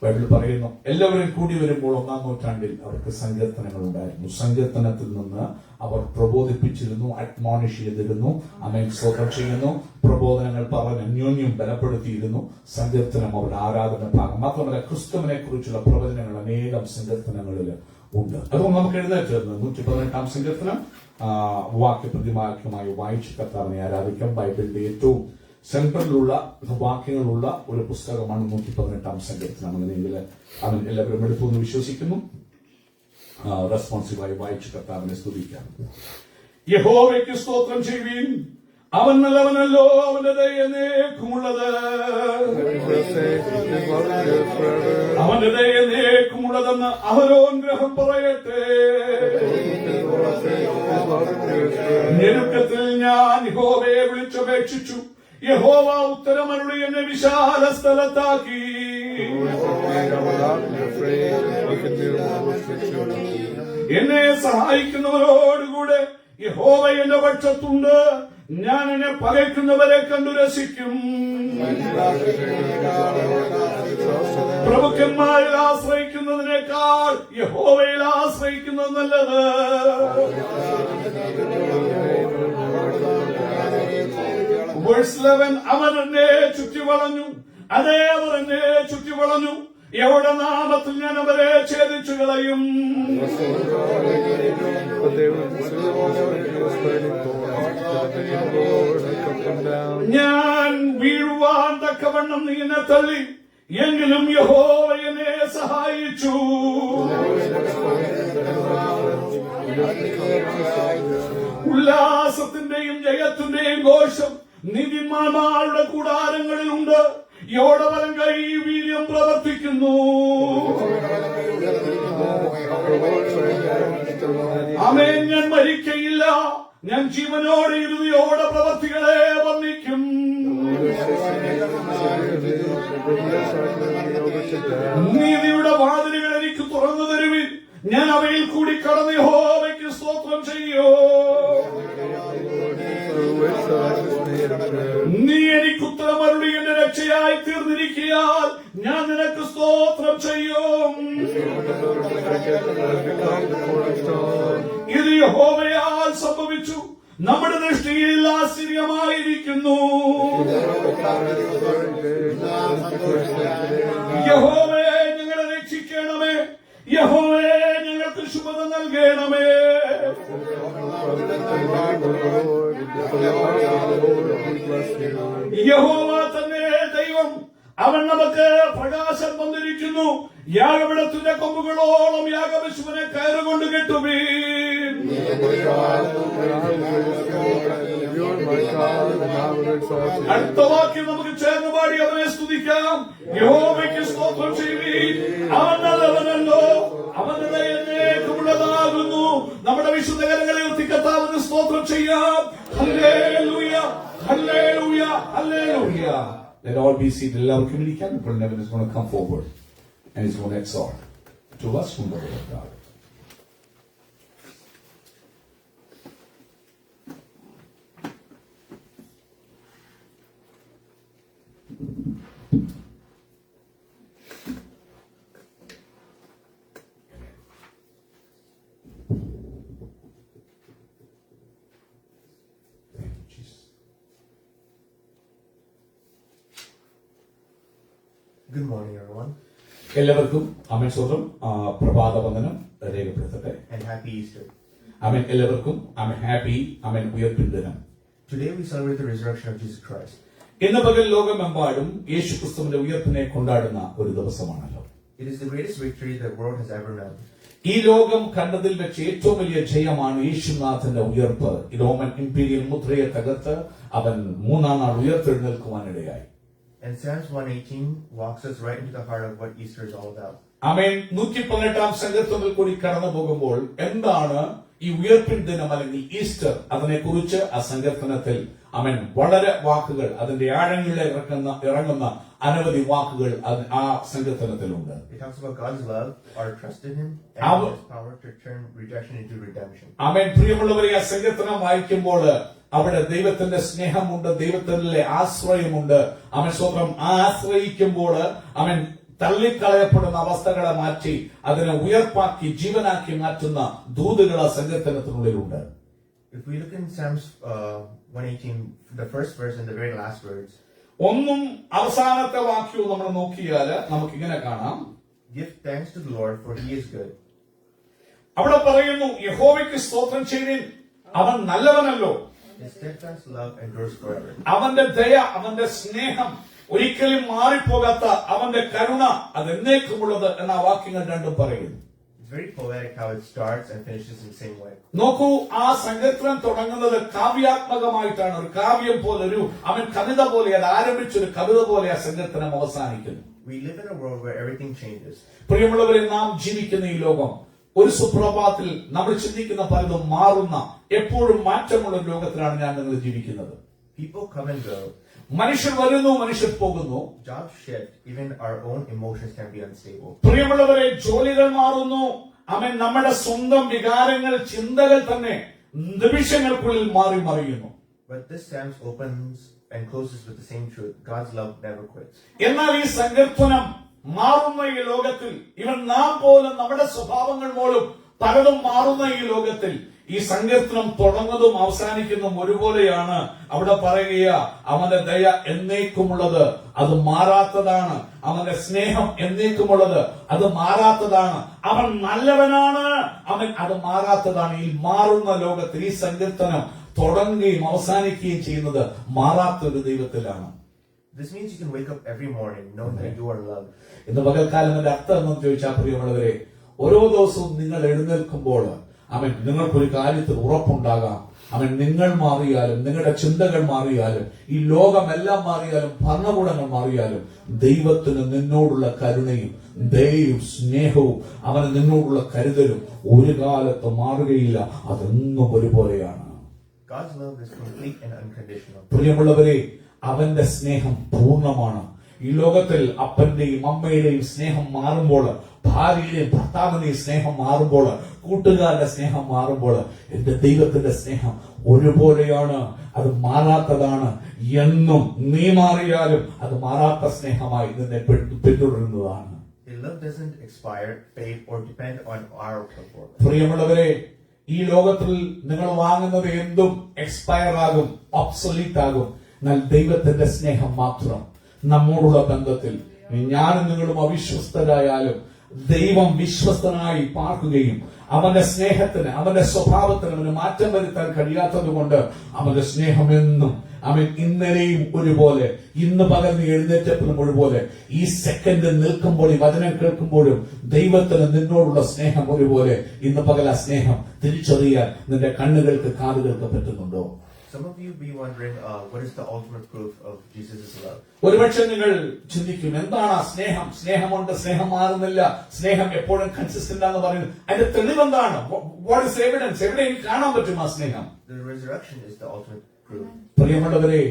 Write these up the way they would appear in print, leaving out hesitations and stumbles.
Bible പറയുന്നു, എല്ലാവരും കൂടി വരുമ്പോൾ 1-ാം നൂറ്റാണ്ടിൽ അവർക്ക് സങ്കീർത്തനങ്ങൾ ഉണ്ടായിരുന്നു. സങ്കീർത്തനത്തിൽ നിന്ന് അവർ പ്രബോധിപ്പിച്ചിരുന്നു, അഡ്മോണിഷ് ചെയ്തിരുന്നു, ആമേൻ, സ്തോത്രം ചെയ്യുന്നു. പ്രബോധനങ്ങൾ പറഞ്ഞ് അന്യോന്യം ബലപ്പെടുത്തിയിരുന്നു. സങ്കീർത്തനം അവരുടെ ആരാധന ഭാഗം. മാത്രമല്ല, ക്രിസ്തുവിനെ കുറിച്ചുള്ള പ്രവചനങ്ങൾ അനേകം സങ്കീർത്തനങ്ങളിൽ ഉണ്ട്. അതുകൊണ്ട് നമുക്ക് എഴുന്നേറ്റ് 118-ാം സങ്കീർത്തനം വാക്യപ്രതിവാക്യമായി വായിച്ച് കർത്താവിനെ ആരാധിക്കാം. ബൈബിളിന്റെ ഏറ്റവും സെൻട്രലിലുള്ള വാക്യങ്ങളുള്ള ഒരു പുസ്തകമാണ് 118-ാം സങ്കീർത്തനം. അങ്ങനെയെങ്കിൽ അവൻ എല്ലാവരും എടുത്തു എന്ന് വിശ്വസിക്കുന്നു. റെസ്പോൺസീവായി വായിച്ച് കർത്താവിനെ സ്തുതിക്കാം. യഹോവയ്ക്ക് സ്തോത്രം ചെയ്യുവീൻ, അവൻ നല്ലവനല്ലോ, അവന്റെ ദയ എന്നേക്കുമുള്ളത്. അവന്റെ ദയ എന്നേക്കുമുള്ളതെന്ന് അഹരോൻ ഗ്രഹം പറയട്ടെ. ഞെരുക്കത്തിൽ ഞാൻ യഹോവയെ വിളിച്ചപേക്ഷിച്ചു, യഹോവ ഉത്തരമരുളി എന്നെ വിശാല സ്ഥലത്താക്കി. എന്നെ സഹായിക്കുന്നവരോടുകൂടെ യഹോവ എന്റെ പക്ഷത്തുണ്ട്. ഞാൻ എന്നെ പകയ്ക്കുന്നവരെ കണ്ടു രസിക്കും. പ്രഭുക്കന്മാരിൽ ആശ്രയിക്കുന്നതിനേക്കാൾ യഹോവയിൽ ആശ്രയിക്കുന്നത് നല്ലത്. വേഴ്സ് 11, അവർ എന്നെ ചുറ്റിവളഞ്ഞു, അതേ അവർ എന്നെ ചുറ്റിവളഞ്ഞു, എവിടെ നാമത്തിൽ ഞാൻ അവരെ ഛേദിച്ചു കളയും. ഞാൻ വീഴുവാൻ തക്കവണ്ണം നീ എന്നെ തള്ളി, എങ്കിലും യഹോവ എന്നെ സഹായിച്ചു. ഉല്ലാസത്തിന്റെയും ജയത്തിന്റെയും ഘോഷം നീതിമാന്മാരുടെ കൂടാരങ്ങളിലുണ്ട്. യോടെ വലം കൈ വീര്യം പ്രവർത്തിക്കുന്നു. ആമേൻ. ഞാൻ മരിക്കയില്ല, ഞാൻ ജീവനോടെ ഇരുതിയോടെ പ്രവർത്തികളെ വർണ്ണിക്കും. നീതിയുടെ വാതിലുകൾ എനിക്ക് തുറന്നു തരുവിൻ, ഞാൻ അവയിൽ കൂടി കടന്ന് യഹോവയ്ക്ക് സ്തോത്രം ചെയ്യോ. നീ എനിക്ക് ഉത്തരമരുളി എന്റെ രക്ഷയായി തീർന്നിരിക്കയാൽ ഞാൻ നിനക്ക് സ്തോത്രം ചെയ്യും. ഇത് യഹോവയാൽ സംഭവിച്ചു, നമ്മുടെ ദൃഷ്ടിയിൽ ആശ്ചര്യമായിരിക്കുന്നു. യഹോവയെ ഞങ്ങളെ രക്ഷിക്കണമേ, യഹോവയെ ഞങ്ങൾക്ക് ശുഭത നൽകണമേ. യഹോവ തന്നെ ദൈവം, അവൻ നമുക്ക് പ്രകാശം വന്നിരിക്കുന്നു. യാഗപീഠത്തിന്റെ കൊമ്പുകളോളം യാഗപശുവിനെ കയറുകൊണ്ട് കെട്ടുവീൻ. അടുത്ത വാക്യം നമുക്ക് ചേർന്ന് പാടി അവനെ സ്തുതിക്കാം. യഹോവയ്ക്ക് സ്തോത്രം ചെയ്യുവീൻ, അവൻ നല്ലവനല്ലോ, അവന്റെ ദയ എന്നേക്കുമുള്ളതാകുന്നു. നമ്മുടെ വിശുദ്ധ കരങ്ങളെ ഉയർത്തി കർത്താവിന് സ്തോത്രം ചെയ്യാം. Hallelujah, hallelujah, hallelujah. Let all be seated. എല്ലാവർക്കും ഇരിക്കാം. ഇപ്പോൾ Nevin is going to come forward and he's going to exhort to us from the word of God. Good morning, everyone. എല്ലാവർക്കും ആമേൻ സ്തോത്രം, പ്രഭാത വന്ദനം രേഖപ്പെടുത്തട്ടെ. And happy Easter. ആമേൻ. എല്ലാവർക്കും ആമേൻ happy ആമേൻ ഉയർപ്പിൻ ദിനം. Today we celebrate the resurrection of Jesus Christ. ഇന്ന് പകൽ ലോകമെമ്പാടും യേശുക്രിസ്തുവിന്റെ ഉയർപ്പിനെ കൊണ്ടാടുന്ന ഒരു ദിവസമാണല്ലോ. It is the greatest victory the world has ever known. ഈ ലോകം കണ്ടതിൽ വെച്ച് ഏറ്റവും വലിയ ജയമാണ് യേശുനാഥന്റെ ഉയർപ്പ്. റോമൻ ഇംപീരിയൽ മുദ്രയെ തകർത്ത് അവൻ 3-ാം നാൾ ഉയർത്തെഴുന്നേൽക്കുവാനിടയായി. And Psalms 118 walks us right into the heart of what Easter is all about. ആമേൻ. 118-ാം സങ്കീർത്തനത്തിൽ കൂടി കടന്നു പോകുമ്പോൾ എന്താണ് ഈ ഉയർപ്പിൻ ദിനം അല്ലെങ്കിൽ ഈസ്റ്റർ, അതിനെക്കുറിച്ച് ആ സങ്കീർത്തനത്തിൽ ആമേൻ വളരെ വാക്കുകൾ, അതിന്റെ ആഴങ്ങളിൽ ഇറങ്ങുന്ന അനവധി വാക്കുകൾ ആ സങ്കീർത്തനത്തിലുണ്ട്. It talks about God's love, our trust in Him, and His power to turn rejection into redemption. ആമേൻ. പ്രിയമുള്ളവരെ, ആ സങ്കീർത്തനം വായിക്കുമ്പോൾ അവിടെ ദൈവത്തിന്റെ സ്നേഹമുണ്ട്, ദൈവത്തിലെ ആശ്രയമുണ്ട്. അവൻ സ്വന്തം ആശ്രയിക്കുമ്പോൾ അവൻ തള്ളിക്കളയപ്പെടുന്ന അവസ്ഥകളെ മാറ്റി അതിനെ ഉയർപ്പാക്കി ജീവനാക്കി മാറ്റുന്ന ദൂതുകൾ ആ സങ്കീർത്തനത്തിനുള്ളിലുണ്ട്. If we look in Psalms 118, the first verse and the very last words, ഒന്നും അവസാനത്തെ വാക്യവും നമ്മൾ നോക്കിയാൽ നമുക്കിങ്ങനെ കാണാം, give thanks to the Lord for he is good. അവിടെ പറയുന്നു, യഹോവയ്ക്ക് സ്തോത്രം ചെയ്തീൻ, അവൻ നല്ലവനല്ലോ, His steadfast love endures forever. അവന്റെ ദയ, അവന്റെ സ്നേഹം ഒരിക്കലും മാറിപ്പോകാത്ത അവന്റെ കരുണ അത് എന്നേക്കുമുള്ളത് എന്ന വാക്യങ്ങൾ രണ്ടും പറയുന്നു. It's very poetic how it starts and finishes in the same way. നോക്കൂ, ആ സങ്കീർത്തനം തുടങ്ങുന്നത് കാവ്യാത്മകമായിട്ടാണ്. ഒരു കാവ്യം പോലെ, ഒരു അവൻ കവിത പോലെ, അത് ആരംഭിച്ചൊരു കവിത പോലെ ആ സങ്കീർത്തനം അവസാനിക്കുന്നു. We live in a world where everything changes. പ്രിയമുള്ളവരെ, നാം ജീവിക്കുന്ന ഈ ലോകം ഒരു സുപ്രഭാതത്തിൽ നമ്മൾ ചിന്തിക്കുന്ന പലതും മാറുന്ന, എപ്പോഴും മാറ്റമുള്ള ഒരു ലോകത്തിലാണ് ഞാൻ നിങ്ങൾ ജീവിക്കുന്നത്. People come and go. മനുഷ്യർ വരുന്നു, മനുഷ്യർ പോകുന്നു. Jobs shift. Even our own emotions can be unstable. പ്രിയമുള്ളവരെ, ജോലികൾ മാറുന്നു. അവൻ നമ്മുടെ സ്വന്തം വികാരങ്ങൾ, ചിന്തകൾ തന്നെ നിമിഷങ്ങൾക്കുള്ളിൽ മാറി മറിയുന്നു. But this Psalm opens and closes with the same truth. God's love never quits. എന്നാൽ ഈ സങ്കീർത്തനം മാറുന്ന ഈ ലോകത്തിൽ, ഇവൻ നാം പോലും നമ്മുടെ സ്വഭാവങ്ങൾ പോലും പലതും മാറുന്ന ഈ ലോകത്തിൽ ഈ സങ്കീർത്തനം തുടങ്ങുന്നതും അവസാനിക്കുന്നതും ഒരുപോലെയാണ്. അവിടെ പറയുക, അവന്റെ ദയ എന്നേക്കുമുള്ളത്, അത് മാറാത്തതാണ്. അവന്റെ സ്നേഹം എന്നേക്കുമുള്ളത്, അത് മാറാത്തതാണ്. അവൻ നല്ലവനാണ്, അവൻ അത് മാറാത്തതാണ്. ഈ മാറുന്ന ലോകത്തിൽ ഈ സങ്കീർത്തനം തുടങ്ങുകയും അവസാനിക്കുകയും ചെയ്യുന്നത് മാറാത്തൊരു ദൈവത്തിലാണ്. This means you can wake up every morning knowing that you are loved. ഇന്ന് പകൽക്കാലത്തിന്റെ അർത്ഥം എന്ന് ചോദിച്ചാൽ, പ്രിയമുള്ളവരെ, ഓരോ ദിവസവും നിങ്ങൾ എഴുന്നേൽക്കുമ്പോൾ അവൻ നിങ്ങൾക്കൊരു കാര്യത്തിൽ ഉറപ്പുണ്ടാകാം. അവൻ നിങ്ങൾ മാറിയാലും, നിങ്ങളുടെ ചിന്തകൾ മാറിയാലും, ഈ ലോകമെല്ലാം മാറിയാലും, ഭരണകൂടങ്ങൾ മാറിയാലും, ദൈവത്തിന് നിന്നോടുള്ള കരുണയും ദയയും സ്നേഹവും അവന് നിന്നോടുള്ള കരുതലും ഒരു കാലത്ത് മാറുകയില്ല. അതെന്നും ഒരുപോലെയാണ്. God's love is complete and unconditional. പ്രിയമുള്ളവരെ, അവന്റെ സ്നേഹം പൂർണ്ണമാണ്. ഈ ലോകത്തിൽ അപ്പന്റെയും അമ്മയുടെയും സ്നേഹം മാറുമ്പോൾ, ഭാര്യയുടെയും ഭർത്താവിന്റെയും സ്നേഹം മാറുമ്പോൾ, കൂട്ടുകാരുടെ സ്നേഹം മാറുമ്പോൾ, എന്റെ ദൈവത്തിന്റെ സ്നേഹം ഒരുപോലെയാണ്. അത് മാറാത്തതാണ്. എന്നും നീ മാറിയാലും അത് മാറാത്ത സ്നേഹമായി നിന്നെ പിന്തുടരുന്നതാണ്. His love doesn't expire, fade, or depend on our performance. പ്രിയമുള്ളവരെ, ഈ ലോകത്തിൽ നിങ്ങൾ വാങ്ങുന്നത് എന്തും എക്സ്പയർ ആകും, ഒബ്സൊലീറ്റ് ആകും. എന്നാൽ ദൈവത്തിന്റെ സ്നേഹം മാത്രം നമ്മോടുള്ള ബന്ധത്തിൽ, ഞാനും നിങ്ങളും അവിശ്വസ്തരായാലും ദൈവം വിശ്വസ്തനായി പാർക്കുകയും അവന്റെ സ്നേഹത്തിന്, അവന്റെ സ്വഭാവത്തിന് അവന് മാറ്റം വരുത്താൻ കഴിയാത്തത് കൊണ്ട് അവന്റെ സ്നേഹം എന്നും, അവൻ ഇന്നലെയും ഒരുപോലെ, ഇന്ന് പകൽ നീ എഴുന്നേറ്റപ്പോഴും ഒരുപോലെ, ഈ സെക്കൻഡ് നിൽക്കുമ്പോൾ, ഈ വചനം കേൾക്കുമ്പോഴും ദൈവത്തിന് നിന്നോടുള്ള സ്നേഹം ഒരുപോലെ. ഇന്ന് പകൽ ആ സ്നേഹം തിരിച്ചറിയാൻ നിന്റെ കണ്ണുകൾക്ക്, കാതുകൾക്ക് പറ്റുന്നുണ്ടോ? Some of you be wondering, what is the ultimate proof of Jesus' love? ഒരുപക്ഷെ നിങ്ങൾ ചിന്തിക്കും, എന്താണ് ആ സ്നേഹം? സ്നേഹമുണ്ട്, സ്നേഹം മാറുന്നില്ല, സ്നേഹം എപ്പോഴും കൺസിസ്റ്റന്റ് ആണെന്ന് പറയുന്നത്. അതിന്റെ തെളിവെന്താണ്? What is evidence? എവിടെ എനിക്ക് കാണാൻ പറ്റും ആ സ്നേഹം? The resurrection is the ultimate proof. പ്രിയമുള്ളവരെ,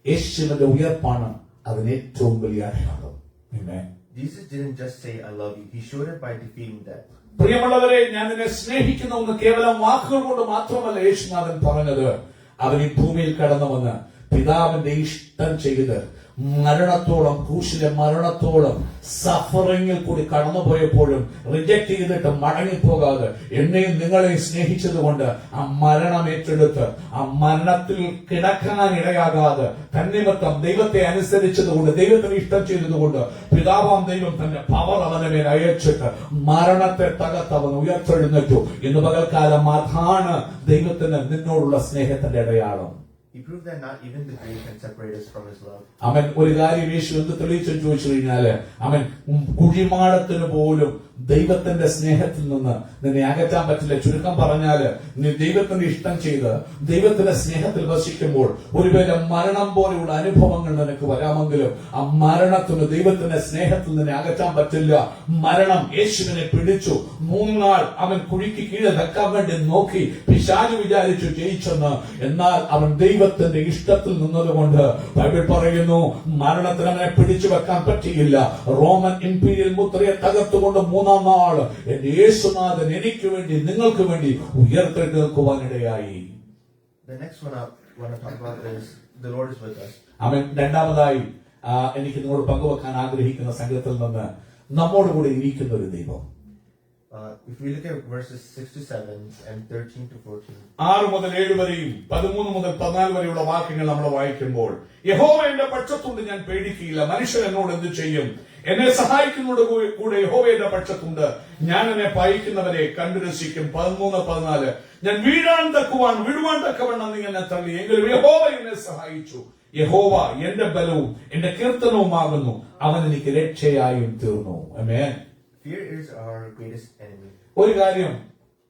യേശുവിന്റെ ഉയർപ്പാണ് അതിന് ഏറ്റവും വലിയ അടയാളം. Amen. Jesus didn't just say, I love you. He showed it by defeating death. പ്രിയമുള്ളവരെ, ഞാൻ നിന്നെ സ്നേഹിക്കുന്നു എന്ന് കേവലം വാക്കുകൾ കൊണ്ട് മാത്രമല്ല യേശുനാഥൻ പറഞ്ഞത്. അവൻ ഈ ഭൂമിയിൽ കടന്നു വന്ന് പിതാവിന്റെ ഇഷ്ടം ചെയ്ത് മരണത്തോളം, ക്രൂശിലെ മരണത്തോളം സഫറിങ്ങിൽ കൂടി കടന്നുപോയപ്പോഴും റിജക്ട് ചെയ്തിട്ട് മടങ്ങിപ്പോകാതെ എന്നെയും നിങ്ങളെയും സ്നേഹിച്ചതുകൊണ്ട് ആ മരണം ഏറ്റെടുത്ത് ആ മരണത്തിൽ കിടക്കാൻ ഇടയാകാതെ തന്നിമിത്തം ദൈവത്തെ അനുസരിച്ചതുകൊണ്ട്, ദൈവത്തിന് ഇഷ്ടം ചെയ്തതുകൊണ്ട് പിതാവാം ദൈവം തന്റെ പവർ അവന്റെ മേൽ അയച്ചിട്ട് മരണത്തെ തകർത്തവൻ ഉയർത്തെഴുന്നേറ്റു. ഇന്ന് പകൽക്കാലം അതാണ് ദൈവത്തിന് നിന്നോടുള്ള സ്നേഹത്തിന്റെ അടയാളം. He proved that not even the grave can separate us from his love. അവൻ ഒരു കാര്യം യേശു എന്ത് തെളിയിച്ചെന്ന് ചോദിച്ചു കഴിഞ്ഞാല്, അവൻ കുഴിമാടത്തിന് പോലും ദൈവത്തിന്റെ സ്നേഹത്തിൽ നിന്ന് നിന്നെ അകറ്റാൻ പറ്റില്ല. ചുരുക്കം പറഞ്ഞാല്, നീ ദൈവത്തിന്റെ ഇഷ്ടം ചെയ്ത് ദൈവത്തിന്റെ സ്നേഹത്തിൽ വസിക്കുമ്പോൾ ഒരുവേള മരണം പോലെയുള്ള അനുഭവങ്ങൾ നിനക്ക് വരാമെങ്കിലും ആ മരണത്തിന് ദൈവത്തിന്റെ സ്നേഹത്തിൽ നിന്നെ അകറ്റാൻ പറ്റില്ല. മരണം യേശുവിനെ പിടിച്ചു. 3 നാൾ അവൻ കുഴിക്ക് കീഴെ വെക്കാൻ വേണ്ടി നോക്കി. പിശാച് വിചാരിച്ചു ജയിച്ചെന്ന്. എന്നാൽ അവൻ ദൈവത്തിന്റെ ഇഷ്ടത്തിൽ നിന്നതുകൊണ്ട് ബൈബിൾ പറയുന്നു, മരണത്തിന് അവനെ പിടിച്ചു വെക്കാൻ പറ്റിയില്ല. റോമൻ ഇംപീരിയൽ മുദ്രയെ തകർത്തുകൊണ്ട് 3-ാം നാള് എന്റെ യേശുനാഥൻ എനിക്ക് വേണ്ടി, നിങ്ങൾക്ക് വേണ്ടി ഉയർത്തെഴുന്നേൽക്കുവാനിടയായി. The next one I want to talk about is the Lord is with us. അവൻ രണ്ടാമതായി എനിക്ക് നിങ്ങളോട് പങ്കുവെക്കാൻ ആഗ്രഹിക്കുന്ന സംഘത്തിൽ നിന്ന് നമ്മോട് കൂടെ ഇരിക്കുന്ന ഒരു ദൈവം. If we look at verses 6 to 7 and 13 to 14. 6 മുതൽ 7 വരെയും 13 മുതൽ 14 വരെയുള്ള വാക്യങ്ങൾ നമ്മൾ വായിക്കുമ്പോൾ, യഹോവ എന്റെ പക്ഷത്തുണ്ട്, ഞാൻ പേടിക്കുകയില്ല. മനുഷ്യൻ എന്നോട് എന്ത് ചെയ്യും? എന്നെ സഹായിക്കുന്നതോട് കൂടെ യഹോവ എന്റെ പക്ഷത്തുണ്ട്. ഞാൻ എന്നെ പായിക്കുന്നവരെ കണ്ടു രസിക്കും. 13-14. ഞാൻ വിടുവാൻ തക്കവണ്ണം നീ എന്നെ തള്ളി, എങ്കിലും യഹോവ എന്നെ സഹായിച്ചു. യഹോവ എന്റെ ബലവും എന്റെ കീർത്തനവുമാകുന്നു, അവൻ എനിക്ക് രക്ഷയായും തീർന്നു. ആമേൻ. Fear is our greatest enemy. ഒരു കാര്യം,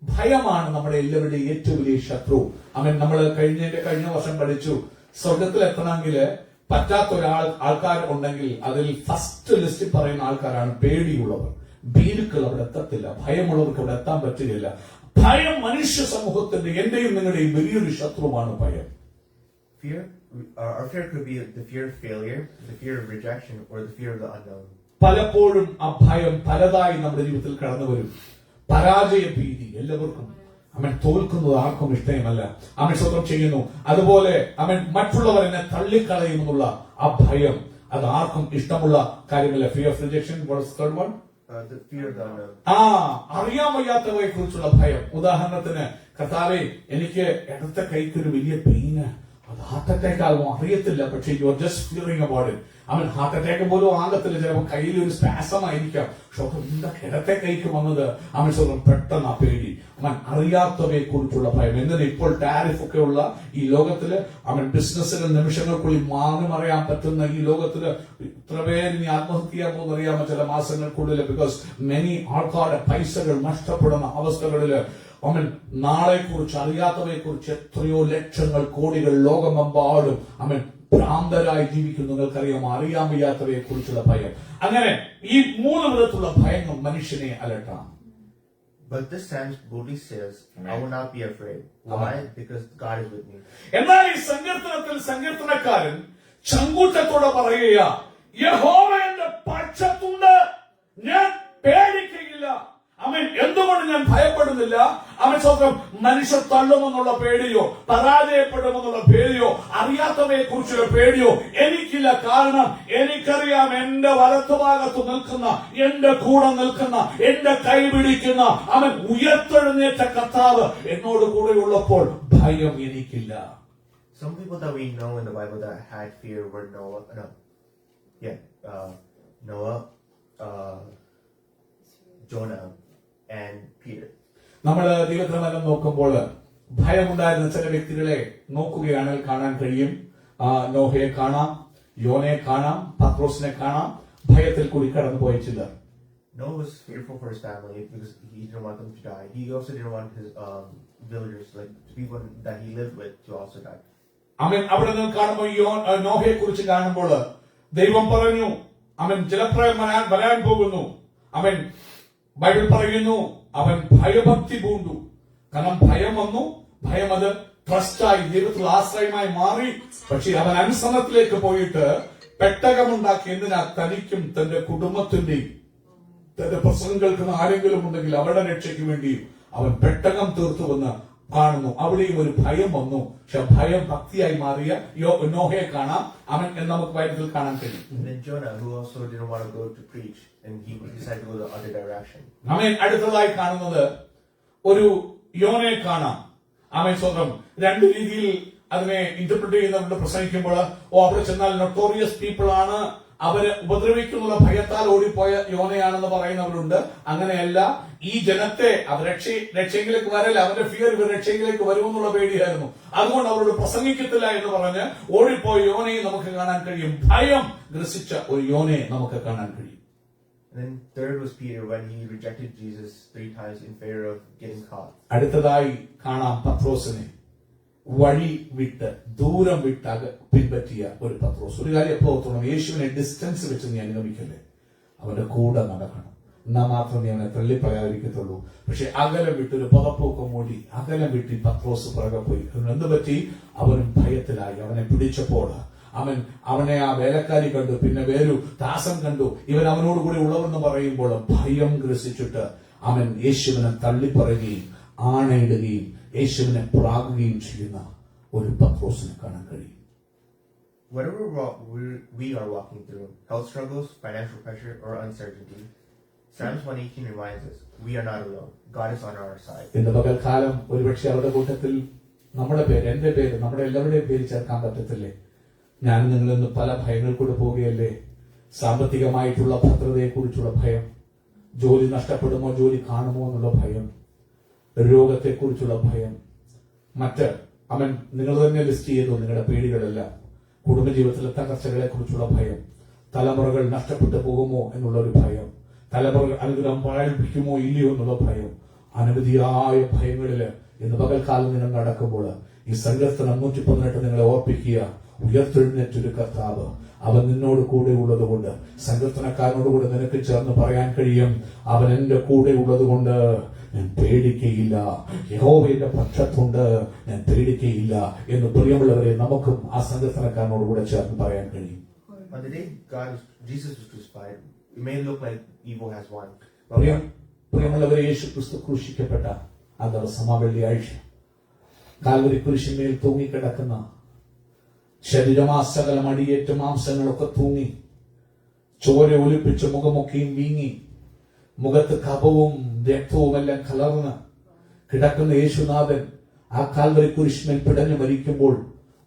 ഭയമാണ് നമ്മുടെ എല്ലാവരുടെയും ഏറ്റവും വലിയ ശത്രു. അവൻ നമ്മൾ കഴിഞ്ഞ വർഷം പഠിച്ചു, സ്വർഗത്തിൽ എത്തണമെങ്കിൽ പറ്റാത്ത ആൾക്കാർ ഉണ്ടെങ്കിൽ അതിൽ ഫസ്റ്റ് ലിസ്റ്റിൽ പറയുന്ന ആൾക്കാരാണ് പേടിയുള്ളവർ. ഭീരുക്കൾ അവിടെ എത്തത്തില്ല, ഭയമുള്ളവർക്ക് അവിടെ എത്താൻ പറ്റുകയില്ല. ഭയം മനുഷ്യ സമൂഹത്തിന്റെ എന്റെയും നിങ്ങളുടെയും വലിയൊരു ശത്രുവാണ് ഭയം. Our fear could be the fear of failure, the fear of rejection, or the fear of the unknown. പലപ്പോഴും ആ ഭയം പലതായി നമ്മുടെ ജീവിതത്തിൽ കടന്നു വരും. പരാജയ ഭീതി എല്ലാവർക്കും. അവൻ തോൽക്കുന്നത് ആർക്കും ഇഷ്ടമല്ല. അവൻ സ്വന്തം ചെയ്യുന്നു. അതുപോലെ അവൻ മറ്റുള്ളവർ എന്നെ തള്ളിക്കളയുമെന്നുള്ള ആ ഭയം, അത് ആർക്കും ഇഷ്ടമുള്ള കാര്യമല്ല. Fear of rejection. third one? The fear of the unknown. അറിയാൻ വയ്യാത്തവയെ കുറിച്ചുള്ള ഭയം. ഉദാഹരണത്തിന്, കർത്താവേ എനിക്ക് ഇടത്തെ കൈക്കൊരു വലിയ പെയിന്, അത് ഹാർട്ട് അറ്റാക്ക് ആകുമോ അറിയത്തില്ല, പക്ഷേ you are just fearing about it. അവൻ ഹാർട്ട് അറ്റാക്ക് പോലും ആകത്തില്ല, ചിലപ്പോൾ കയ്യിൽ ഒരു സ്പാസം ആയിരിക്കാം. പക്ഷെ എന്താ ഇടത്തെ കൈക്ക് വന്നത്? അവൻ സ്വന്തം പെട്ടെന്ന് ആ പേടി. അവൻ അറിയാത്തവയെ കുറിച്ചുള്ള ഭയം. എന്തിനാ ഇപ്പോൾ ടാരിഫ് ഒക്കെ ഉള്ള ഈ ലോകത്തില് അവൻ ബിസിനസ്സിന് നിമിഷങ്ങൾക്കുള്ളിൽ മാറിമറിയാൻ പറ്റുന്ന ഈ ലോകത്തില് ഇത്ര പേര് ഇനി ആത്മഹത്യ ചെയ്യാൻ പോകുന്ന അറിയാമോ ചില മാസങ്ങൾക്കുള്ളിൽ? ബിക്കോസ് മെനി ആൾക്കാരുടെ പൈസകൾ നഷ്ടപ്പെടുന്ന അവസ്ഥകളില് അവൻ നാളെക്കുറിച്ച് അറിയാത്തവയെ കുറിച്ച് എത്രയോ ലക്ഷങ്ങൾ കോടികൾ ലോകമെമ്പാടും അവൻ ഭ്രാന്തരായി ജീവിക്കുന്നു. നിങ്ങൾക്കറിയാം, അറിയാൻ വയ്യാത്തവയെ കുറിച്ചുള്ള ഭയം. അങ്ങനെ ഈ 3 വിധത്തിലുള്ള ഭയങ്ങൾ മനുഷ്യനെ അലട്ടാം. But this Psalm boldly says, I will not be afraid. Why? Because God is with me. എന്നാൽ ഈ സങ്കീർത്തനത്തിൽ സങ്കീർത്തനക്കാരൻ ചങ്കൂറ്റത്തോടെ പറയുക, യഹോവ എന്റെ പക്ഷത്തുണ്ട്, ഞാൻ പേടിക്കുകയില്ല. അവൻ എന്തുകൊണ്ട് ഞാൻ ഭയപ്പെടുന്നില്ല? അവൻ സ്വന്തം മനുഷ്യർ തള്ളുമെന്നുള്ള പേടിയോ പരാജയപ്പെടുമെന്നുള്ള പേടിയോ അറിയാത്തവയെ കുറിച്ചുള്ള പേടിയോ എനിക്കില്ല. കാരണം എനിക്കറിയാം, എന്റെ വലത്തുഭാഗത്ത് നിൽക്കുന്ന, എന്റെ കൂടെ നിൽക്കുന്ന, എന്റെ കൈ പിടിക്കുന്ന അവൻ ഉയർത്തെഴുന്നേറ്റ കർത്താവ് എന്നോട് കൂടെ ഉള്ളപ്പോൾ ഭയം എനിക്കില്ല. Some people that we know in the Bible that had fear were Noah, Jonah, and Peter. നമ്മൾ ദൈവത്തിനെല്ലാം നോക്കുമ്പോൾ ഭയമുണ്ടായിരുന്ന ചില വ്യക്തികളെ നോക്കുകയാണെങ്കിൽ കാണാൻ കഴിയും. നോഹയെ കാണാം, യോനയെ കാണാം, പത്രോസിനെ കാണാം. ഭയത്തിൽ കൂടി കടന്നുപോയ ചിലർ. Noah was fearful for his family because he didn't want them to die. He also didn't want his villagers, like people that he lived with, to also die. അവൻ അവിടെ നിന്ന് കാണുമ്പോൾ നോഹയെ കുറിച്ച് കാണുമ്പോൾ ദൈവം പറഞ്ഞു, അവൻ ജലപ്രളയം വരാൻ പോകുന്നു. അവൻ ബൈബിൾ പറയുന്നു, അവൻ ഭയഭക്തി പൂണ്ടു. കാരണം ഭയം വന്നു. ഭയം അത് ട്രസ്റ്റായി, ദൈവത്തിൽ ആശ്രയമായി മാറി. പക്ഷെ അവൻ അനുസരണത്തിലേക്ക് പോയിട്ട് പെട്ടകമുണ്ടാക്കി. എന്തിനാ? തനിക്കും തന്റെ കുടുംബത്തിന്റെയും തന്റെ പ്രസംഗം കേൾക്കുന്ന ആരെങ്കിലും ഉണ്ടെങ്കിൽ അവരുടെ രക്ഷയ്ക്ക് വേണ്ടിയും അവൻ പെട്ടകം തീർത്തുവെന്ന് കാണുന്നു. അവിടെയും ഒരു ഭയം വന്നു. പക്ഷെ ഭയം ഭക്തിയായി മാറിയ നോഹയെ കാണാം. അവൻ നമുക്ക് ബൈബിളിൽ കാണാൻ കഴിയും. And then Jonah, who also didn't want to go to preach, and he decided to go the other direction. അവൻ അടുത്തതായി കാണുന്നത് ഒരു യോനയെ കാണാം. അവൻ സ്വന്തം 2 രീതിയിൽ അതിനെ ഇന്റർപ്രിറ്റ് ചെയ്യുന്നവരുടെ പ്രസംഗിക്കുമ്പോൾ, അവിടെ ചെന്നാൽ നൊട്ടോറിയസ് പീപ്പിൾ ആണ്, അവര് ഉപദ്രവിക്കുന്നുള്ള ഭയത്താൽ ഓടിപ്പോയ യോനയാണെന്ന് പറയുന്നവരുണ്ട്. അങ്ങനെയല്ല, ഈ ജനത്തെ അവർ രക്ഷയിലേക്ക് വരല്ല, അവന്റെ ഫിയർ ഇവർ രക്ഷയിലേക്ക് വരുമെന്നുള്ള പേടിയായിരുന്നു. അതുകൊണ്ട് അവരോട് പ്രസംഗിക്കത്തില്ല എന്ന് പറഞ്ഞ് ഓടിപ്പോയ യോനയെ നമുക്ക് കാണാൻ കഴിയും. ഭയം ഗ്രസിച്ച ഒരു യോനയെ നമുക്ക് കാണാൻ കഴിയും. And then third was Peter, when he rejected Jesus 3 times in favor of getting caught. അടുത്തതായി കാണാം പത്രോസിനെ. വഴി വിട്ട് ദൂരം വിട്ട് പിൻപറ്റിയ ഒരു പത്രോസ്. ഒരു കാര്യം എപ്പോ തോന്നണം, യേശുവിനെ ഡിസ്റ്റൻസ് വെച്ച് നീ അനുഗമിക്കല്ലേ, അവന്റെ കൂടെ നടക്കണം. എന്നാ മാത്രമേ അവനെ തള്ളിപ്പറയാതിരിക്കത്തുള്ളൂ. പക്ഷെ അകലം വിട്ടൊരു പുതപ്പൊക്കെ മൂടി അകലം വിട്ടി പത്രോസ് പുറകെ പോയി. എന്ത് പറ്റി? അവനും ഭയത്തിലായി. അവനെ പിടിച്ചപ്പോൾ അവനെ ആ വേലക്കാരി കണ്ടു, പിന്നെ വേറൊരു ദാസൻ കണ്ടു. ഇവൻ അവനോട് കൂടി ഉള്ളവെന്ന് പറയുമ്പോൾ ഭയം ഗ്രസിച്ചിട്ട് അവൻ യേശുവിനെ തള്ളിപ്പറയുകയും ആണയിടുകയും യേശുവിനെ പ്രാകുകയും ചെയ്യുന്ന ഒരു പത്രോസിനെ കാണാൻ കഴിയും. Whatever we are walking through, health struggles, financial pressure, or uncertainty, Psalms 118 reminds us, we are not alone. God is on our side. ഇന്ന് പകൽക്കാലം ഒരുപക്ഷെ അവരുടെ കൂട്ടത്തിൽ നമ്മുടെ പേര്, എന്റെ പേര്, നമ്മുടെ എല്ലാവരുടെയും പേര് ചേർക്കാൻ പറ്റത്തില്ലേ? ഞാൻ നിങ്ങളിന്ന് പല ഭയങ്ങൾ കൂടെ പോവുകയല്ലേ? സാമ്പത്തികമായിട്ടുള്ള ഭദ്രതയെക്കുറിച്ചുള്ള ഭയം, ജോലി നഷ്ടപ്പെടുമോ, ജോലി കാണുമോ എന്നുള്ള ഭയം, രോഗത്തെക്കുറിച്ചുള്ള ഭയം, മറ്റ് നിങ്ങൾ തന്നെ ലിസ്റ്റ് ചെയ്തു നിങ്ങളുടെ പേടികളെല്ലാം, കുടുംബജീവിതത്തിലെ തകർച്ചകളെ കുറിച്ചുള്ള ഭയം, തലമുറകൾ നഷ്ടപ്പെട്ടു പോകുമോ എന്നുള്ള ഒരു ഭയം, തലമുറകൾ അനുഗ്രഹം പാഴിപ്പിക്കുമോ ഇല്ലയോ എന്നുള്ള ഭയം, അനവധിയായ ഭയങ്ങളില് ഇന്ന് പകൽക്കാലം നിങ്ങൾ നടക്കുമ്പോൾ ഈ സങ്കീർത്തനം 118 നിങ്ങളെ ഓർപ്പിക്കുക, ഉയർത്തെഴുന്നേറ്റൊരു കർത്താവ് അവൻ നിന്നോട് കൂടെ ഉള്ളത് കൊണ്ട്, സങ്കീർത്തനക്കാരനോടുകൂടെ നിനക്ക് ചേർന്ന് പറയാൻ കഴിയും, അവൻ എന്റെ കൂടെ ഉള്ളത് കൊണ്ട് ഞാൻ പേടിക്കയില്ല, യഹോവയുടെ പക്ഷത്തുണ്ട്, ഞാൻ പേടിക്കയില്ല എന്ന് പ്രിയമുള്ളവരെ നമുക്കും ആ സങ്കീർത്തനക്കാരനോടുകൂടെ ചേർന്ന് പറയാൻ കഴിയും. On the day Jesus was crucified, it may look like evil has won. പ്രിയമുള്ളവരെ, യേശു ക്രിസ്തു ക്രൂശിക്കപ്പെട്ട ആ ദിവസം, ആ വെള്ളിയാഴ്ച, കാൽവരി കുരിശിന്മേൽ തൂങ്ങിക്കിടക്കുന്ന ശരീരമാസകലം അടിയേറ്റ മാംസങ്ങളൊക്കെ തൂങ്ങി, ചോര ഒലിപ്പിച്ച് മുഖമൊക്കെയും വീങ്ങി, മുഖത്ത് കപവും രക്തവും എല്ലാം കലർന്ന് കിടക്കുന്ന യേശുനാഥൻ ആ കാൽവരി കുരിശിന്മേൽ പിടഞ്ഞു മരിക്കുമ്പോൾ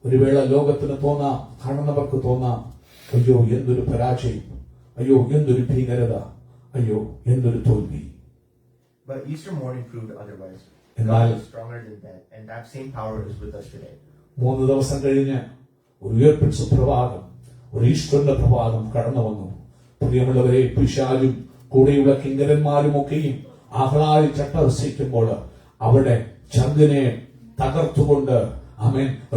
ഒരു വേള ലോകത്തിന് തോന്നാം, കാണുന്നവർക്ക് തോന്നാം, അയ്യോ എന്തൊരു പരാജയം, അയ്യോ എന്തൊരു ഭീകരത, അയ്യോ എന്തൊരു തോൽവി. But Easter morning proved otherwise. എന്നാൽ God is stronger than that, and that same power is with us today. 3 ദിവസം കഴിഞ്ഞ് ഒരു ഉയർപ്പിൻ സുപ്രഭാതം, ഒരു ഈസ്റ്ററിന്റെ പ്രഭാതം കടന്നു വന്നു. പ്രിയമുള്ളവരെ, പിശാചും കൂടെയുള്ള കിങ്കരന്മാരും ഒക്കെയും ആഹ്ലാദി ചട്ടഹസിക്കുമ്പോൾ അവിടെ ചങ്കിനെ തകർത്തുകൊണ്ട്,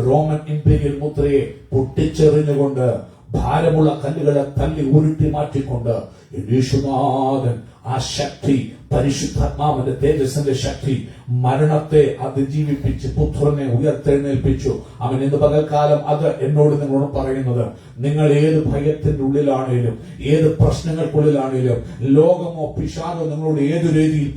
റോമൻ ഇംപീരിയൽ മുദ്രയെ പൊട്ടിച്ചെറിഞ്ഞുകൊണ്ട്, ഭാരമുള്ള കല്ലുകളെ തല്ലി ഉരുട്ടി മാറ്റിക്കൊണ്ട് യേശുനാഥൻ ആ ശക്തി, പരിശുദ്ധാത്മാവിന്റെ തേജസ്സിന്റെ ശക്തി, മരണത്തെ അതിജീവിപ്പിച്ച് പുത്രനെ ഉയർത്തെഴുന്നേൽപ്പിച്ചു. അവൻ ഇന്ന് പകൽക്കാലം അത് എന്നോട് നിങ്ങളോട് പറയുന്നത്, നിങ്ങൾ ഏത് ഭയത്തിന്റെ ഉള്ളിലാണേലും, ഏത് പ്രശ്നങ്ങൾക്കുള്ളിലാണേലും, ലോകമോ പിശാചോ നിങ്ങളോട് ഏതു രീതിയിൽ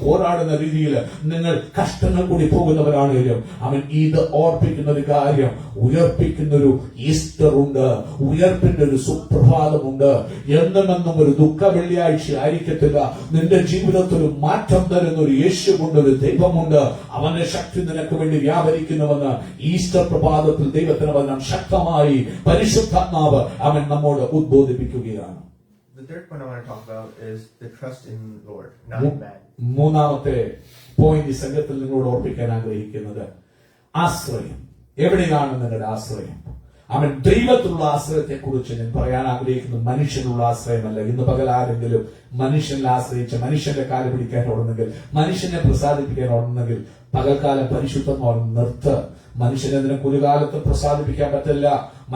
പോരാടുന്ന രീതിയിൽ നിങ്ങൾ കഷ്ടങ്ങൾ കൂടി പോകുന്നവരാണേലും, അവൻ ഇത് ഓർപ്പിക്കുന്ന ഒരു കാര്യം, ഉയർപ്പിക്കുന്നൊരു ഈസ്റ്റർ ഉണ്ട്, ഉയർപ്പിന്റെ ഒരു സുപ്രഭാതമുണ്ട്. എന്നുമെന്നും ഒരു ദുഃഖ വെള്ളിയാഴ്ച ആയിരിക്കത്തില്ല. നിന്റെ ജീവിതത്തിൽ ഒരു മാറ്റം തരുന്ന ഒരു യേശുവുണ്ട്, ഒരു ദൈവമുണ്ട്. അവന്റെ ശക്തി നിനക്ക് വേണ്ടി വ്യാപരിക്കുന്നുവെന്ന് ഈസ്റ്റർ പ്രഭാതത്തിൽ ദൈവത്തിന് വചനം ശക്തമായി പരിശുദ്ധാത്മാവ് അവൻ നമ്മോട് ഉദ്ബോധിപ്പിക്കുകയാണ്. The third point I want to talk about is the trust in Lord, not in man. മൂന്നാമത്തെ പോയിന്റ് ഈ സംഘത്തിൽ നിങ്ങളോട് ഓർപ്പിക്കാൻ ആഗ്രഹിക്കുന്നത്, ആശ്രയം. എവിടെയാണ് നിങ്ങളുടെ ആശ്രയം? അവൻ ദൈവത്തിലുള്ള ആശ്രയത്തെ കുറിച്ച് ഞാൻ പറയാൻ ആഗ്രഹിക്കുന്നത് മനുഷ്യനുള്ള ആശ്രയമല്ല. ഇന്ന് പകൽ ആരെങ്കിലും മനുഷ്യനിൽ ആശ്രയിച്ച് മനുഷ്യന്റെ കാല് പിടിക്കാൻ ഓടുന്നെങ്കിൽ, മനുഷ്യനെ പ്രസാദിപ്പിക്കാൻ ഓടുന്നെങ്കിൽ, പകൽക്കാലം പരിശുദ്ധം നിർത്ത്. മനുഷ്യനെ നിനക്ക് ഒരു കാലത്ത് പ്രസാദിപ്പിക്കാൻ പറ്റില്ല,